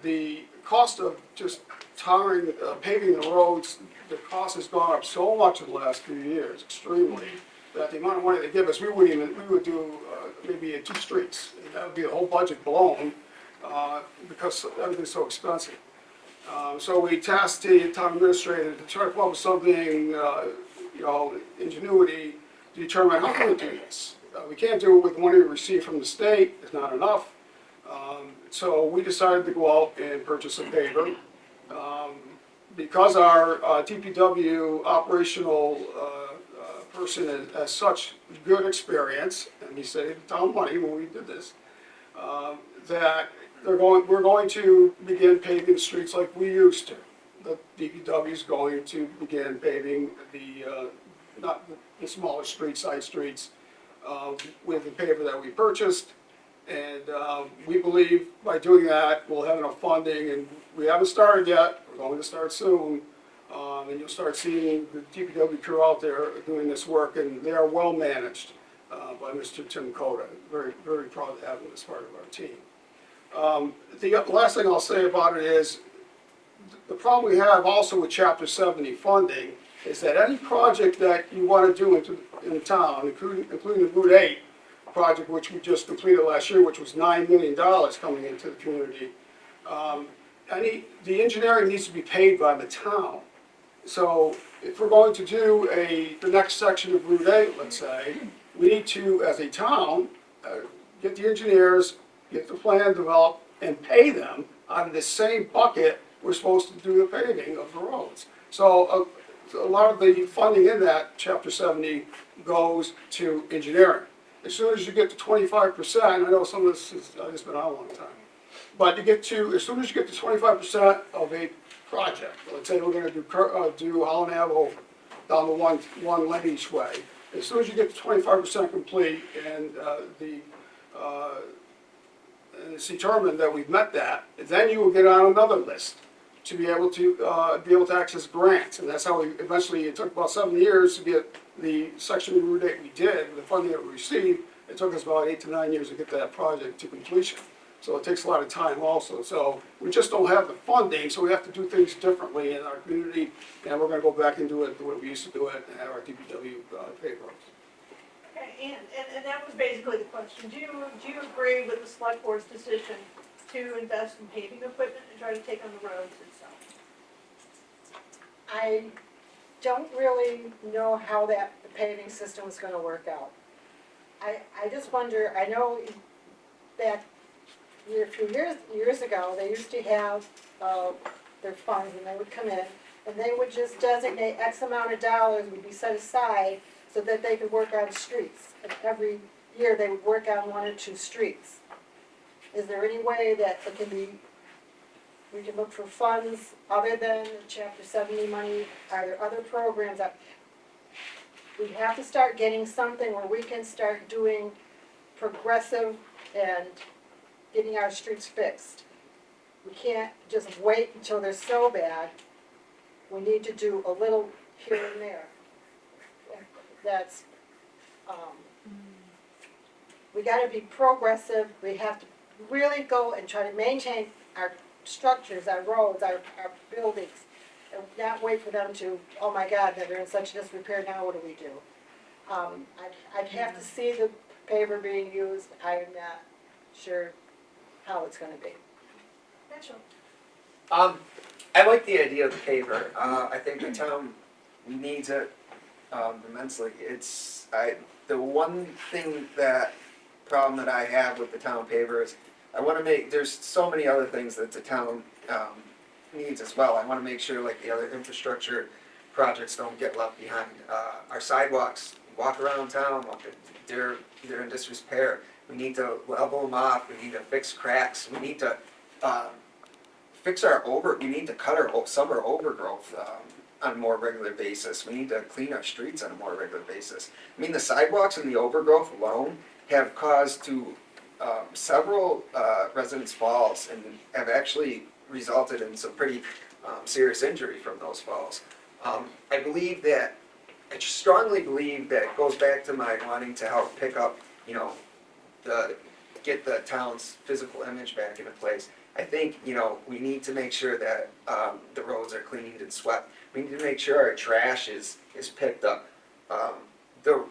The cost of just paving the roads, the cost has gone up so much in the last few years, extremely, that the amount of money they give us, we would do maybe 2 streets. And that would be the whole budget blown, because everything's so expensive. So we tasked the town administrator to try to come up with something, ingenuity, to determine how can we do this. We can't do it with the money we receive from the state, it's not enough. So we decided to go out and purchase a paver. Because our DPW operational person has such good experience, and he saved town money when we did this, that we're going to begin paving the streets like we used to. The DPW is going to begin paving not the smaller streets, side streets, with the paver that we purchased. And we believe by doing that, we'll have enough funding, and we haven't started yet, we're going to start soon. And you'll start seeing the DPW crew out there doing this work, and they are well managed by Mr. Tim Coda. Very, very proud to have him as part of our team. The last thing I'll say about it is, the problem we have also with Chapter 70 funding is that any project that you want to do in town, including the Route 8 project, which we just completed last year, which was $9 million coming into the community, the engineering needs to be paid by the town. So if we're going to do the next section of Route 8, let's say, we need to, as a town, get the engineers, get the plan developed, and pay them out of the same bucket we're supposed to do the paving of the roads. So a lot of the funding in that Chapter 70 goes to engineering. As soon as you get to 25%, I know some of this has just been on a long time, but as soon as you get to 25% of a project, let's say we're going to do Holland Ave down the one lane each way. As soon as you get to 25% complete and it's determined that we've met that, then you will get on another list to be able to access grants. And that's how it took about 7 years to get the section of Route 8 we did, with the funding that we received. It took us about 8 to 9 years to get that project to completion. So it takes a lot of time also. So we just don't have the funding, so we have to do things differently in our community, and we're going to go back and do it the way we used to do it and have our DPW pave roads. Okay, and that was basically the question. Do you agree with the select board's decision to invest in paving equipment and try to take on the roads itself? I don't really know how the paving system is gonna work out. I just wonder, I know that a few years ago, they used to have their funds, and they would come in, and they would just designate X amount of dollars would be set aside so that they could work on streets. And every year, they would work on 1 or 2 streets. Is there any way that we can look for funds other than the Chapter 70 money? Are there other programs that we have to start getting something where we can start doing progressive and getting our streets fixed? We can't just wait until they're so bad. We need to do a little here and there. That's, we gotta be progressive. We have to really go and try to maintain our structures, our roads, our buildings, and not wait for them to, oh my God, they're in such disrepair, now what do we do? I'd have to see the paver being used. I'm not sure how it's gonna be. Mitchell? I like the idea of the paver. I think the town needs it immensely. The one problem that I have with the town paver is there's so many other things that the town needs as well. I want to make sure like the other infrastructure projects don't get left behind. Our sidewalks, walk around town, they're in disrepair. We need to level them off, we need to fix cracks, we need to we need to cut our summer overgrowth on a more regular basis. We need to clean our streets on a more regular basis. I mean, the sidewalks and the overgrowth alone have caused several residents' falls and have actually resulted in some pretty serious injury from those falls. I strongly believe that it goes back to my wanting to help pick up, get the town's physical image back into place. I think, we need to make sure that the roads are cleaned and swept. We need to make sure our trash is picked up. The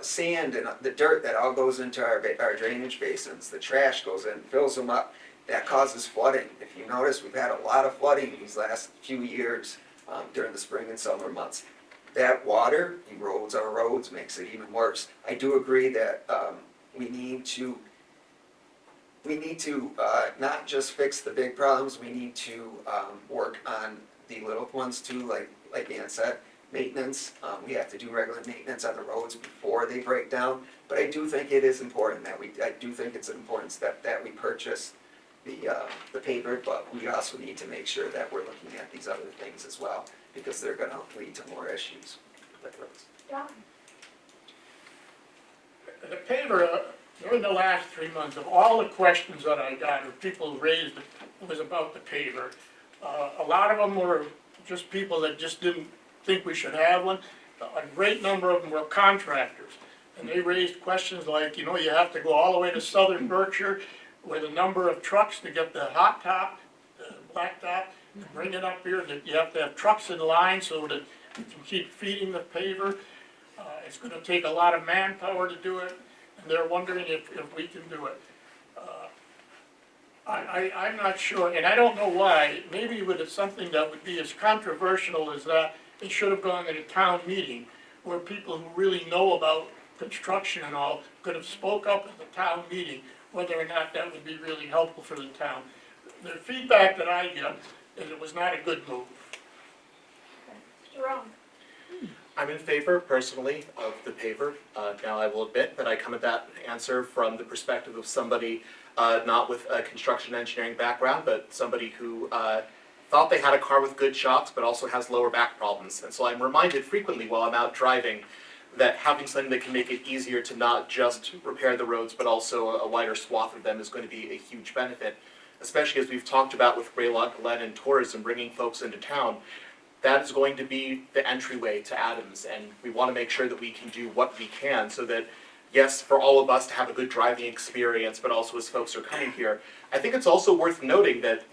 sand and the dirt that all goes into our drainage basins, the trash goes in, fills them up. That causes flooding. If you notice, we've had a lot of flooding these last few years during the spring and summer months. That water erodes our roads, makes it even worse. I do agree that we need to not just fix the big problems, we need to work on the little ones too, like Ann said, maintenance. We have to do regular maintenance on the roads before they break down. But I do think it is important I do think it's an important step that we purchase the paper, but we also need to make sure that we're looking at these other things as well, because they're gonna lead to more issues with the roads. Don? The paver, during the last 3 months, of all the questions that I got, or people raised, was about the paver. A lot of them were just people that just didn't think we should have one. A great number of them were contractors. And they raised questions like, you have to go all the way to southern Berkshire with a number of trucks to get the hot top, the black top, to bring it up here, that you have to have trucks in line so that you can keep feeding the paver. It's gonna take a lot of manpower to do it, and they're wondering if we can do it. I'm not sure, and I don't know why. Maybe it's something that would be as controversial as that, it should have gone at a town meeting where people who really know about construction and all could have spoke up at the town meeting, whether or not that would be really helpful for the town. The feedback that I get is it was not a good move. Jerome? I'm in favor, personally, of the paver. Now, I will admit that I come at that answer from the perspective of somebody not with a construction engineering background, but somebody who thought they had a car with good shocks, but also has lower back problems. And so I'm reminded frequently while I'm out driving that having something that can make it easier to not just repair the roads, but also a wider swath of them is going to be a huge benefit, especially as we've talked about with Greylock Glen and tourism, bringing folks into town. That is going to be the entryway to Adams, and we want to make sure that we can do what we can so that, yes, for all of us to have a good driving experience, but also as folks are coming here. I think it's also worth noting that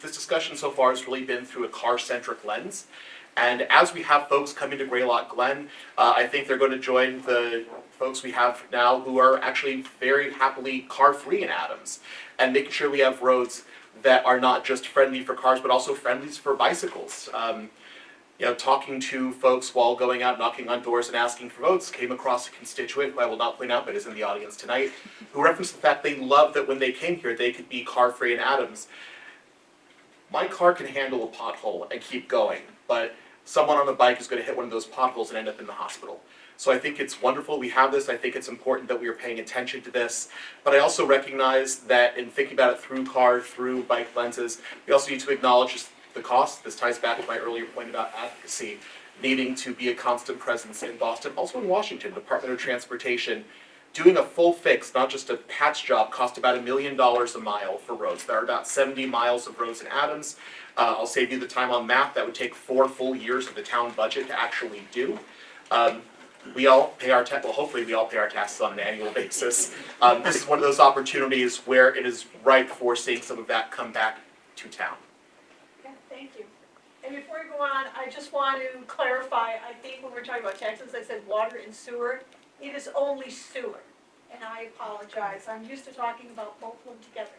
this discussion so far has really been through a car-centric lens. And as we have folks coming to Greylock Glen, I think they're going to join the folks we have now who are actually very happily car-free in Adams, and making sure we have roads that are not just friendly for cars, but also friendly for bicycles. Talking to folks while going out knocking on doors and asking for votes, came across a constituent who I will not point out, but is in the audience tonight, who referenced the fact they love that when they came here, they could be car-free in Adams. My car can handle a pothole and keep going, but someone on a bike is going to hit one of those potholes and end up in the hospital. So I think it's wonderful we have this. I think it's important that we are paying attention to this. But I also recognize that in thinking about it through car, through bike lenses, we also need to acknowledge the cost. This ties back to my earlier point about advocacy, needing to be a constant presence in Boston, also in Washington, Department of Transportation. Doing a full fix, not just a patch job, cost about $1 million a mile for roads. There are about 70 miles of roads in Adams. I'll save you the time on math. That would take 4 full years of the town budget to actually do. We all pay our taxes, well, hopefully we all pay our taxes on an annual basis. This is one of those opportunities where it is ripe for seeing some of that come back to town. Yeah, thank you. And before we go on, I just want to clarify, I think when we're talking about taxes, I said water and sewer. It is only sewer, and I apologize. I'm used to talking about both of them together.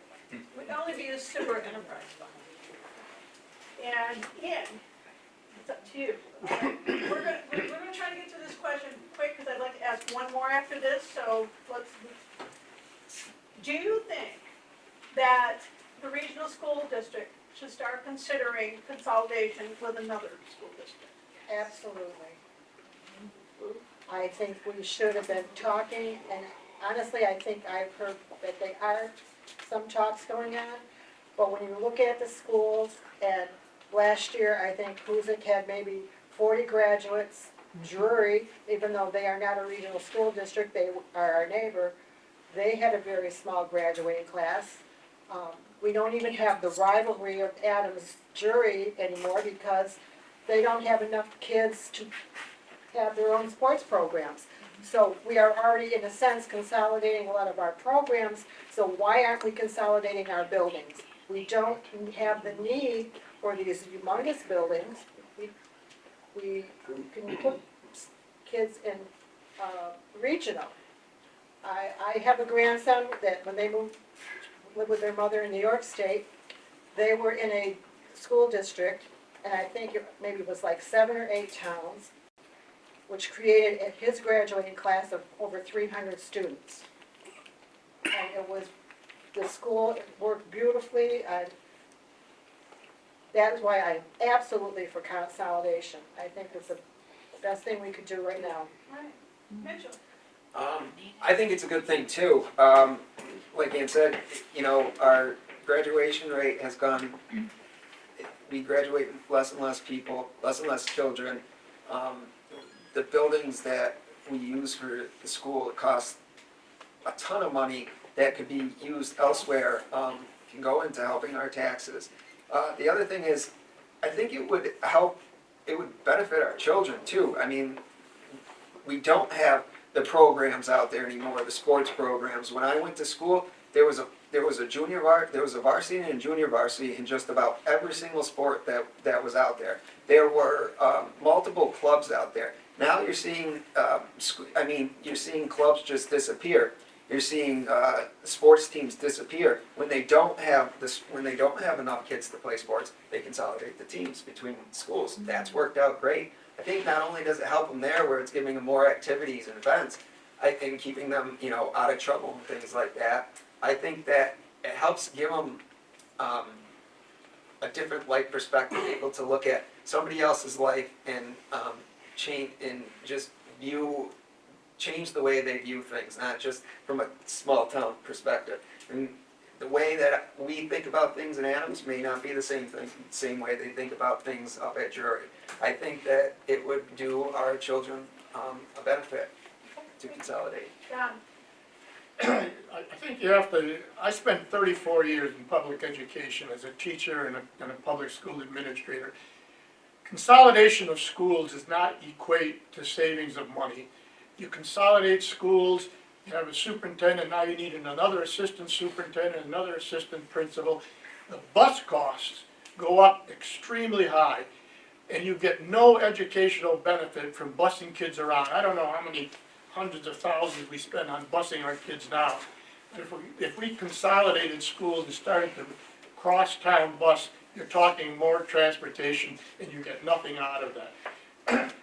would only be a sewer enterprise fund. And Ian, it's up to you. We're gonna try to get to this question quick, because I'd like to ask one more after this, so let's. Do you think that the regional school district should start considering consolidation with another school district? Absolutely. I think we should have been talking, and honestly, I think I've heard that there are some talks going on, but when you look at the schools, and last year, I think Huzik had maybe 40 graduates. Drury, even though they are not a regional school district, they are our neighbor, they had a very small graduating class. We don't even have the rivalry of Adams Drury anymore because they don't have enough kids to have their own sports programs. So we are already, in a sense, consolidating a lot of our programs, so why aren't we consolidating our buildings? We don't have the need for these humongous buildings. We can put kids in regional. I have a grandson that when they moved, lived with their mother in New York State, they were in a school district, and I think maybe it was like 7 or 8 towns, which created his graduating class of over 300 students. And it was, the school worked beautifully, and that is why I'm absolutely for consolidation. I think it's the best thing we could do right now. Right. Mitchell? I think it's a good thing too. Like Ann said, you know, our graduation rate has gone, we graduate with less and less people, less and less children. The buildings that we use for the school, it costs a ton of money that could be used elsewhere, can go into helping our taxes. The other thing is, I think it would help, it would benefit our children too. I mean, we don't have the programs out there anymore, the sports programs. When I went to school, there was a varsity and a junior varsity in just about every single sport that was out there. There were multiple clubs out there. Now you're seeing, you're seeing clubs just disappear. You're seeing sports teams disappear. When they don't have enough kids to play sports, they consolidate the teams between schools. That's worked out great. I think not only does it help them there, where it's giving them more activities and events, I think keeping them, out of trouble and things like that. I think that it helps give them a different life perspective, able to look at somebody else's life and change the way they view things, not just from a small town perspective. And the way that we think about things in Adams may not be the same way they think about things up at Drury. I think that it would do our children a benefit to consolidate. John? I think you have to, I spent 34 years in public education as a teacher and a public school administrator. Consolidation of schools does not equate to savings of money. You consolidate schools, you have a superintendent, now you need another assistant superintendent, another assistant principal. The bus costs go up extremely high, and you get no educational benefit from busing kids around. I don't know how many hundreds of thousands we spend on busing our kids now. But if we consolidated schools and started to cross-town bus, you're talking more transportation, and you get nothing out of that.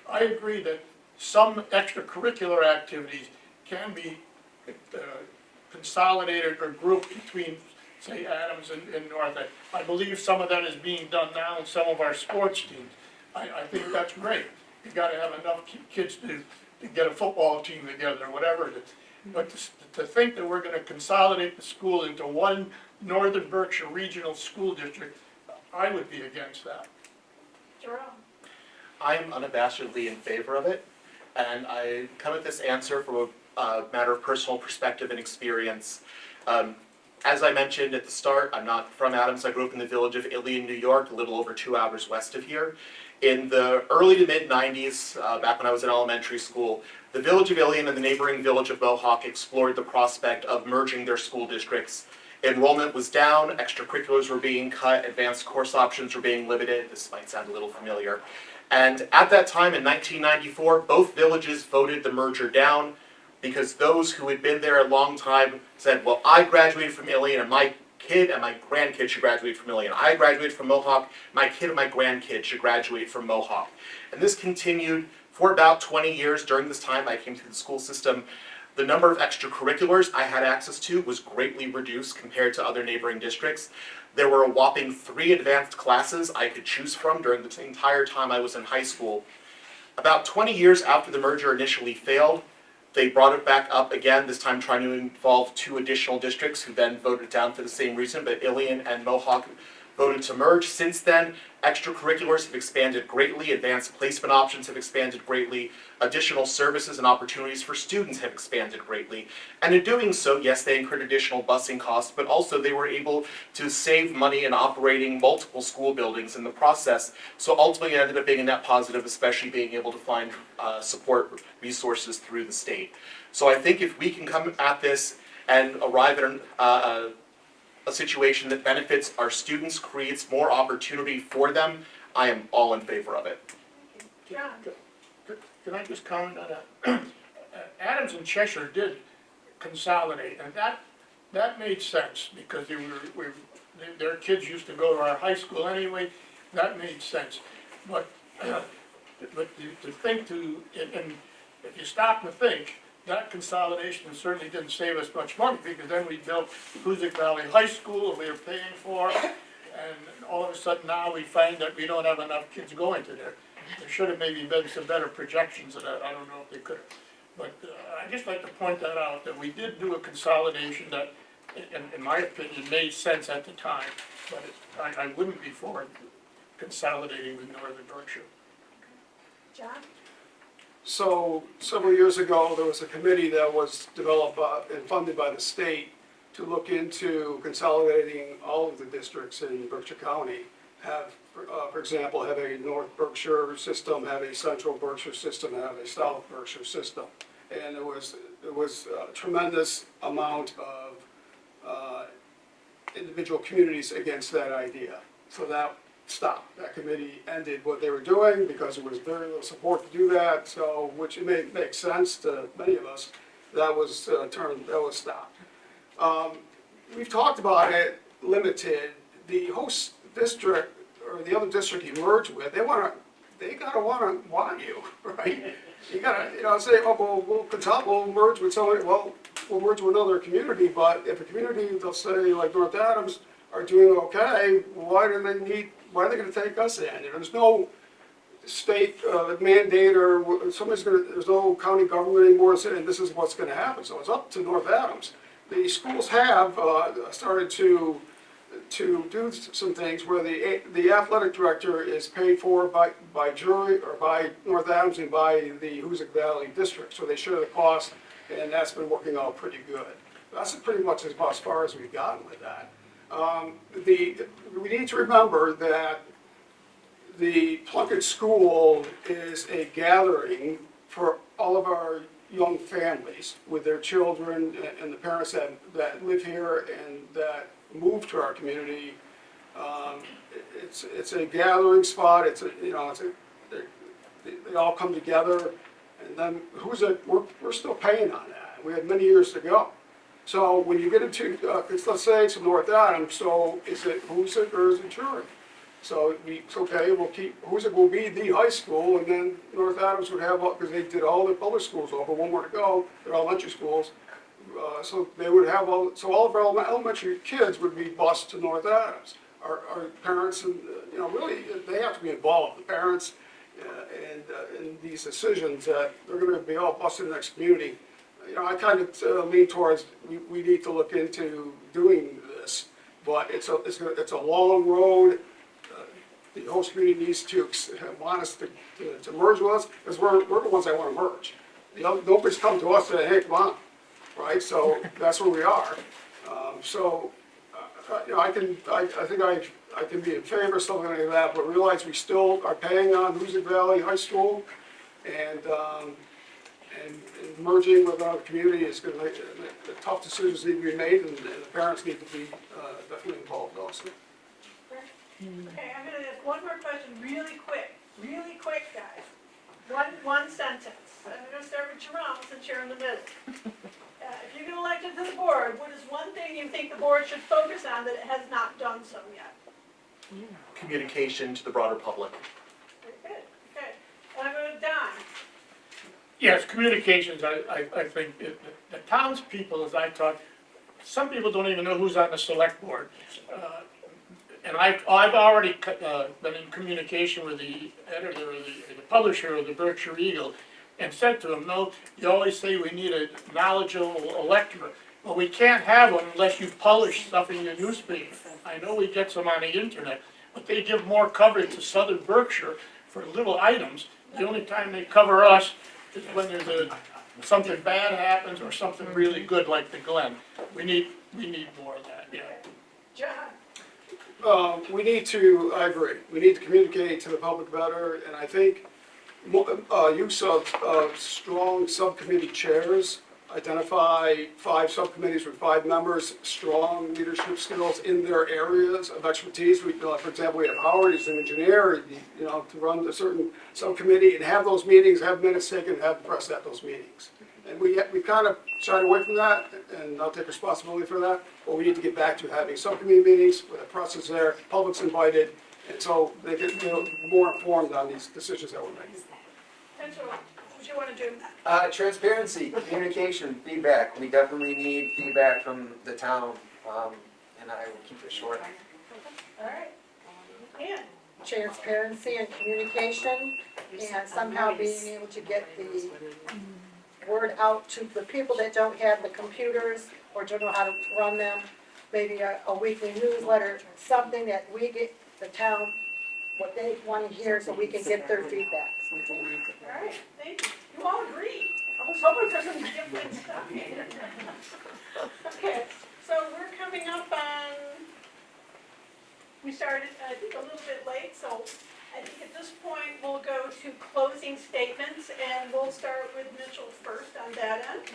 I agree that some extracurricular activities can be consolidated or grouped between, say, Adams and North End. I believe some of that is being done now in some of our sports teams. I think that's great. You've got to have enough kids to get a football team together, or whatever it is. But to think that we're going to consolidate the school into one Northern Berkshire Regional School District, I would be against that. Jerome? I am unabashedly in favor of it, and I come at this answer from a matter of personal perspective and experience. As I mentioned at the start, I'm not from Adams. I grew up in the village of Ilion, New York, a little over 2 hours west of here. In the early to mid-90s, back when I was in elementary school, the village of Ilion and the neighboring village of Mohawk explored the prospect of merging their school districts. Enrollment was down, extracurriculars were being cut, advanced course options were being limited. This might sound a little familiar. And at that time, in 1994, both villages voted the merger down because those who had been there a long time said, well, I graduated from Ilion and my kid and my grandkid should graduate from Ilion. I graduated from Mohawk, my kid and my grandkid should graduate from Mohawk. And this continued for about 20 years. During this time I came through the school system. The number of extracurriculars I had access to was greatly reduced compared to other neighboring districts. There were a whopping 3 advanced classes I could choose from during the entire time I was in high school. About 20 years after the merger initially failed, they brought it back up again, this time trying to involve 2 additional districts who then voted down for the same reason, but Ilion and Mohawk voted to merge. Since then, extracurriculars have expanded greatly, advanced placement options have expanded greatly, additional services and opportunities for students have expanded greatly. And in doing so, yes, they incurred additional busing costs, but also they were able to save money in operating multiple school buildings in the process. So ultimately it ended up being a net positive, especially being able to find support resources through the state. So I think if we can come at this and arrive at a situation that benefits our students, creates more opportunity for them, I am all in favor of it. John? Can I just comment on that? Adams and Cheshire did consolidate, and that made sense, because their kids used to go to our high school anyway, that made sense. But to think and if you stop and think, that consolidation certainly didn't save us much money, because then we built Hoosick Valley High School, we were paying for, and all of a sudden now we find that we don't have enough kids going to there. There should have maybe been some better projections of that, I don't know if they could have. But I'd just like to point that out, that we did do a consolidation that, in my opinion, made sense at the time, but I wouldn't be for consolidating with Northern Berkshire. John? So several years ago, there was a committee that was developed and funded by the state to look into consolidating all of the districts in Berkshire County. Have, for example, have a North Berkshire system, have a Central Berkshire system, have a South Berkshire system. And there was a tremendous amount of individual communities against that idea. So that stopped. That committee ended what they were doing because there was very little support to do that. So, which it makes sense to many of us. That was stopped. We've talked about it limited. The host district or the other district you merge with, they gotta want you, right? You gotta, say, oh, well, we'll merge with somebody. Well, we'll merge with another community, but if a community, they'll say like North Adams are doing okay, why are they gonna take us in? There's no state mandate or there's no county government anymore saying this is what's gonna happen, so it's up to North Adams. The schools have started to do some things where the athletic director is paid for by jury or by North Adams and by the Hoosick Valley District, so they share the cost, and that's been working out pretty good. That's pretty much as far as we've gotten with that. We need to remember that the Plunkett School is a gathering for all of our young families with their children and the parents that live here and that move to our community. It's a gathering spot. They all come together, and then we're still paying on that. We have many years to go. So when you get into, let's say it's North Adams, so is it Hoosick or is it Drury? So it's okay, Hoosick will be the high school, and then North Adams would have, because they did all the public schools over, one more to go, they're elementary schools. So they would have all of our elementary kids would be bused to North Adams. Our parents, and really, they have to be involved, the parents, in these decisions that they're going to be all bused to the next community. I kind of lean towards we need to look into doing this, but it's a long road. The host community needs to want us to merge with us, because we're the ones that want to merge. Nobody's come to us and say, hey, come on, right? So that's where we are. I think I can be in favor of something like that, but realize we still are paying on Hoosick Valley High School, and merging with our community is going to make the tough decisions need to be made, and the parents need to be definitely involved also. Okay, I'm gonna ask one more question really quick, guys. One sentence. I'm gonna start with Jerome since you're in the middle. If you get elected to the board, what is one thing you think the board should focus on that it has not done so yet? Communication to the broader public. Very good, okay. And I'm going to Don. Yes, communications, I think, the townspeople, as I talk, some people don't even know who's on the select board. And I've already been in communication with the editor, or the publisher of the Berkshire Eagle, and said to him, no, you always say we need a knowledgeable electorate. Well, we can't have one unless you publish stuff in your newspaper. I know we get some on the internet, but they give more coverage to Southern Berkshire for little items. The only time they cover us is when there's something bad happens or something really good like the Glen. We need more of that, yeah. John. We need to, I agree, we need to communicate to the public better, and I think use of strong subcommittee chairs, identify 5 subcommittees with 5 members, strong leadership skills in their areas of expertise. For example, we have Howard, he's an engineer, to run a certain subcommittee and have those meetings, have minutes taken, and have the press at those meetings. And we kind of shied away from that, and I'll take responsibility for that, but we need to get back to having subcommittee meetings where the press is there, public's invited, and so they get more informed on these decisions that we're making. Angela, what do you want to do? Transparency, communication, feedback. We definitely need feedback from the town, and I will keep it short. All right. Ann. Transparency and communication, and somehow being able to get the word out to the people that don't have the computers or don't know how to run them. Maybe a weekly newsletter, something that we get the town, what they want to hear, so we can get their feedback. All right, thank you. You all agree. I was hoping for some different stuff here. Okay, so we're coming up on, we started, I think, a little bit late, so I think at this point we'll go to closing statements, and we'll start with Mitchell first on that end.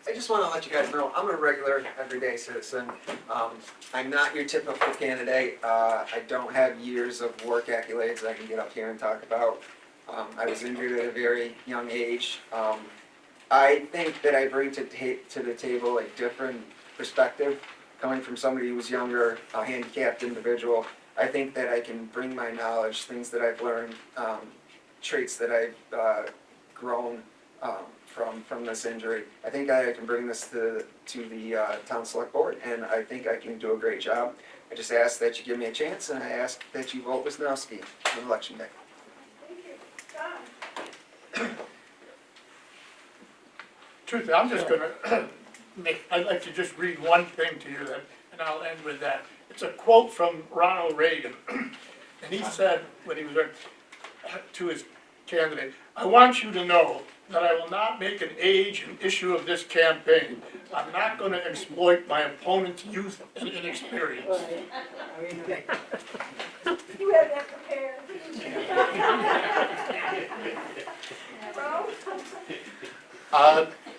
I just want to let you guys know, I'm a regular, everyday citizen. I'm not your typical candidate. I don't have years of work accolades I can get up here and talk about. I was injured at a very young age. I think that I bring to the table a different perspective, coming from somebody who was younger, a handicapped individual. I think that I can bring my knowledge, things that I've learned, traits that I've grown from this injury. I think I can bring this to the town select board, and I think I can do a great job. I just ask that you give me a chance, and I ask that you vote Wisniewski on election day. Thank you. Don. Truthfully, I'm just gonna I'd like to just read one thing to you, and I'll end with that. It's a quote from Ronald Reagan, and he said, when he was to his candidate, "I want you to know that I will not make an age an issue of this campaign. I'm not going to exploit my opponent's youth and inexperience." You had that prepared. Bo?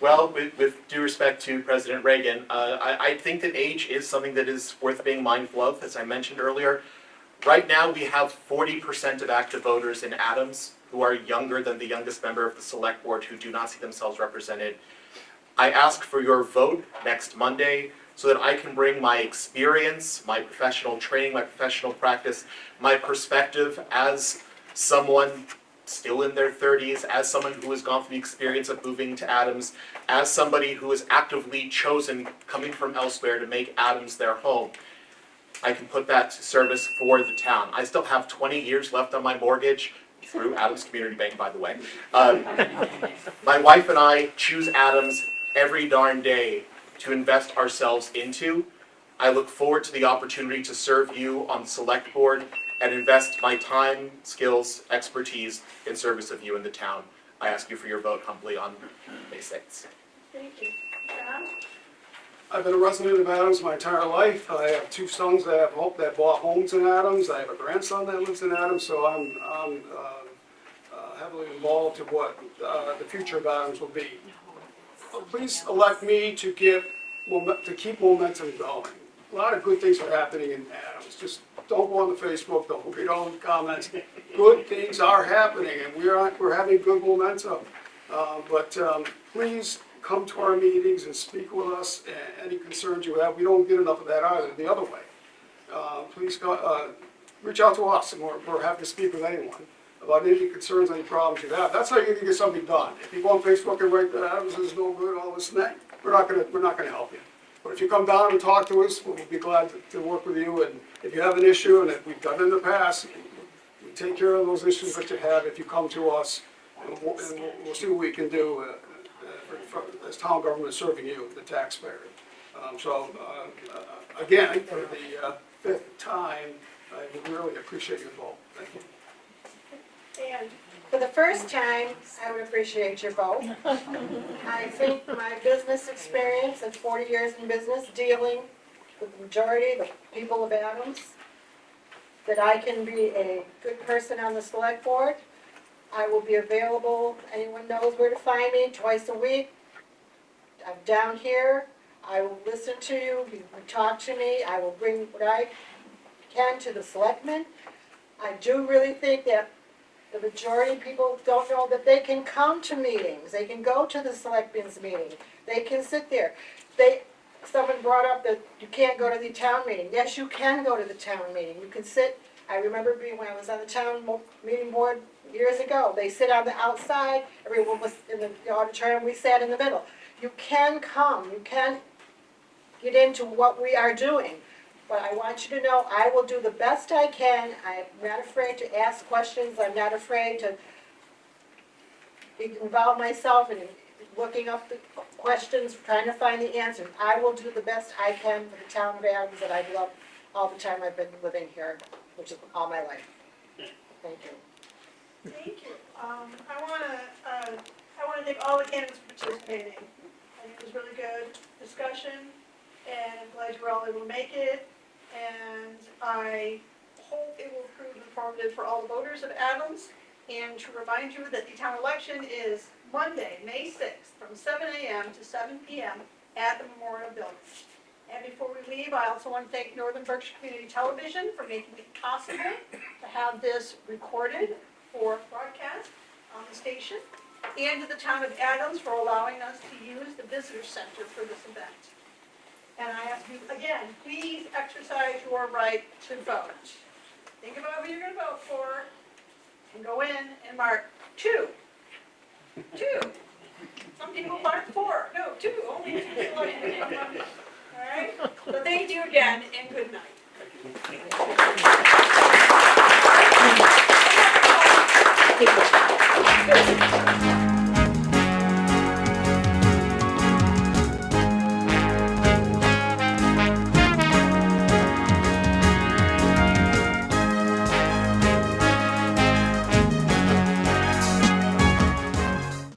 Well, with due respect to President Reagan, I think that age is something that is worth being mindful of, as I mentioned earlier. Right now, we have 40% of active voters in Adams who are younger than the youngest member of the select board who do not see themselves represented. I ask for your vote next Monday so that I can bring my experience, my professional training, my professional practice, my perspective as someone still in their 30s, as someone who has gone through the experience of moving to Adams, as somebody who has actively chosen, coming from elsewhere, to make Adams their home. I can put that to service for the town. I still have 20 years left on my mortgage, through Adams Community Bank, by the way. My wife and I choose Adams every darn day to invest ourselves into. I look forward to the opportunity to serve you on the select board and invest my time, skills, expertise in service of you in the town. I ask you for your vote humbly on May 6th. Thank you. John? I've been a resident of Adams my entire life. I have 2 sons that bought homes in Adams. I have a grandson that lives in Adams, so I'm heavily involved in what the future of Adams will be. Please elect me to keep momentum going. A lot of good things are happening in Adams. Just don't go on the Facebook, don't read all the comments. Good things are happening, and we're having good momentum. But please come to our meetings and speak with us, any concerns you have. We don't get enough of that either, the other way. Please reach out to us, and we're happy to speak with anyone about any concerns, any problems you have. That's how you're gonna get something done. If you go on Facebook and write that Adams is no good, all this and that, we're not gonna help you. But if you come down and talk to us, we'll be glad to work with you. And if you have an issue, and if we've done it in the past, we take care of those issues that you have if you come to us, and we'll see what we can do as town government serving you, the taxpayer. Again, for the fifth time, I would really appreciate your vote. Thank you. And For the first time, I would appreciate your vote. I think my business experience of 40 years in business, dealing with the majority of the people of Adams, that I can be a good person on the select board. I will be available, anyone knows where to find me, twice a week. I'm down here, I will listen to you, you can talk to me, I will bring what I can to the selectmen. I do really think that the majority of people don't know that they can come to meetings, they can go to the selectmen's meeting, they can sit there. Someone brought up that you can't go to the town meeting. Yes, you can go to the town meeting, you can sit, I remember when I was on the town meeting board years ago, they sit on the outside, everyone was in the auditorium, we sat in the middle. You can come, you can get into what we are doing. But I want you to know, I will do the best I can. I'm not afraid to ask questions. I'm not afraid to involve myself in looking up the questions, trying to find the answers. I will do the best I can for the town of Adams that I've loved all the time I've been living here, which is all my life. Thank you. thank you. I wanna thank all the candidates for participating. I think it was really good discussion, and I'm glad you were all able to make it. And I hope it will prove informative for all the voters of Adams. And to remind you that the town election is Monday, May 6th, from 7 a.m. to 7 p.m. at the Memorial Building. And before we leave, I also want to thank Northern Berkshire Community Television for making it possible to have this recorded for broadcast on the station, and to the town of Adams for allowing us to use the visitor center for this event. And I ask you, again, please exercise your right to vote. Think about who you're going to vote for, and go in and mark 2. 2. Some people mark 4. No, 2. Only 2 selected. All right? So thank you again, and good night.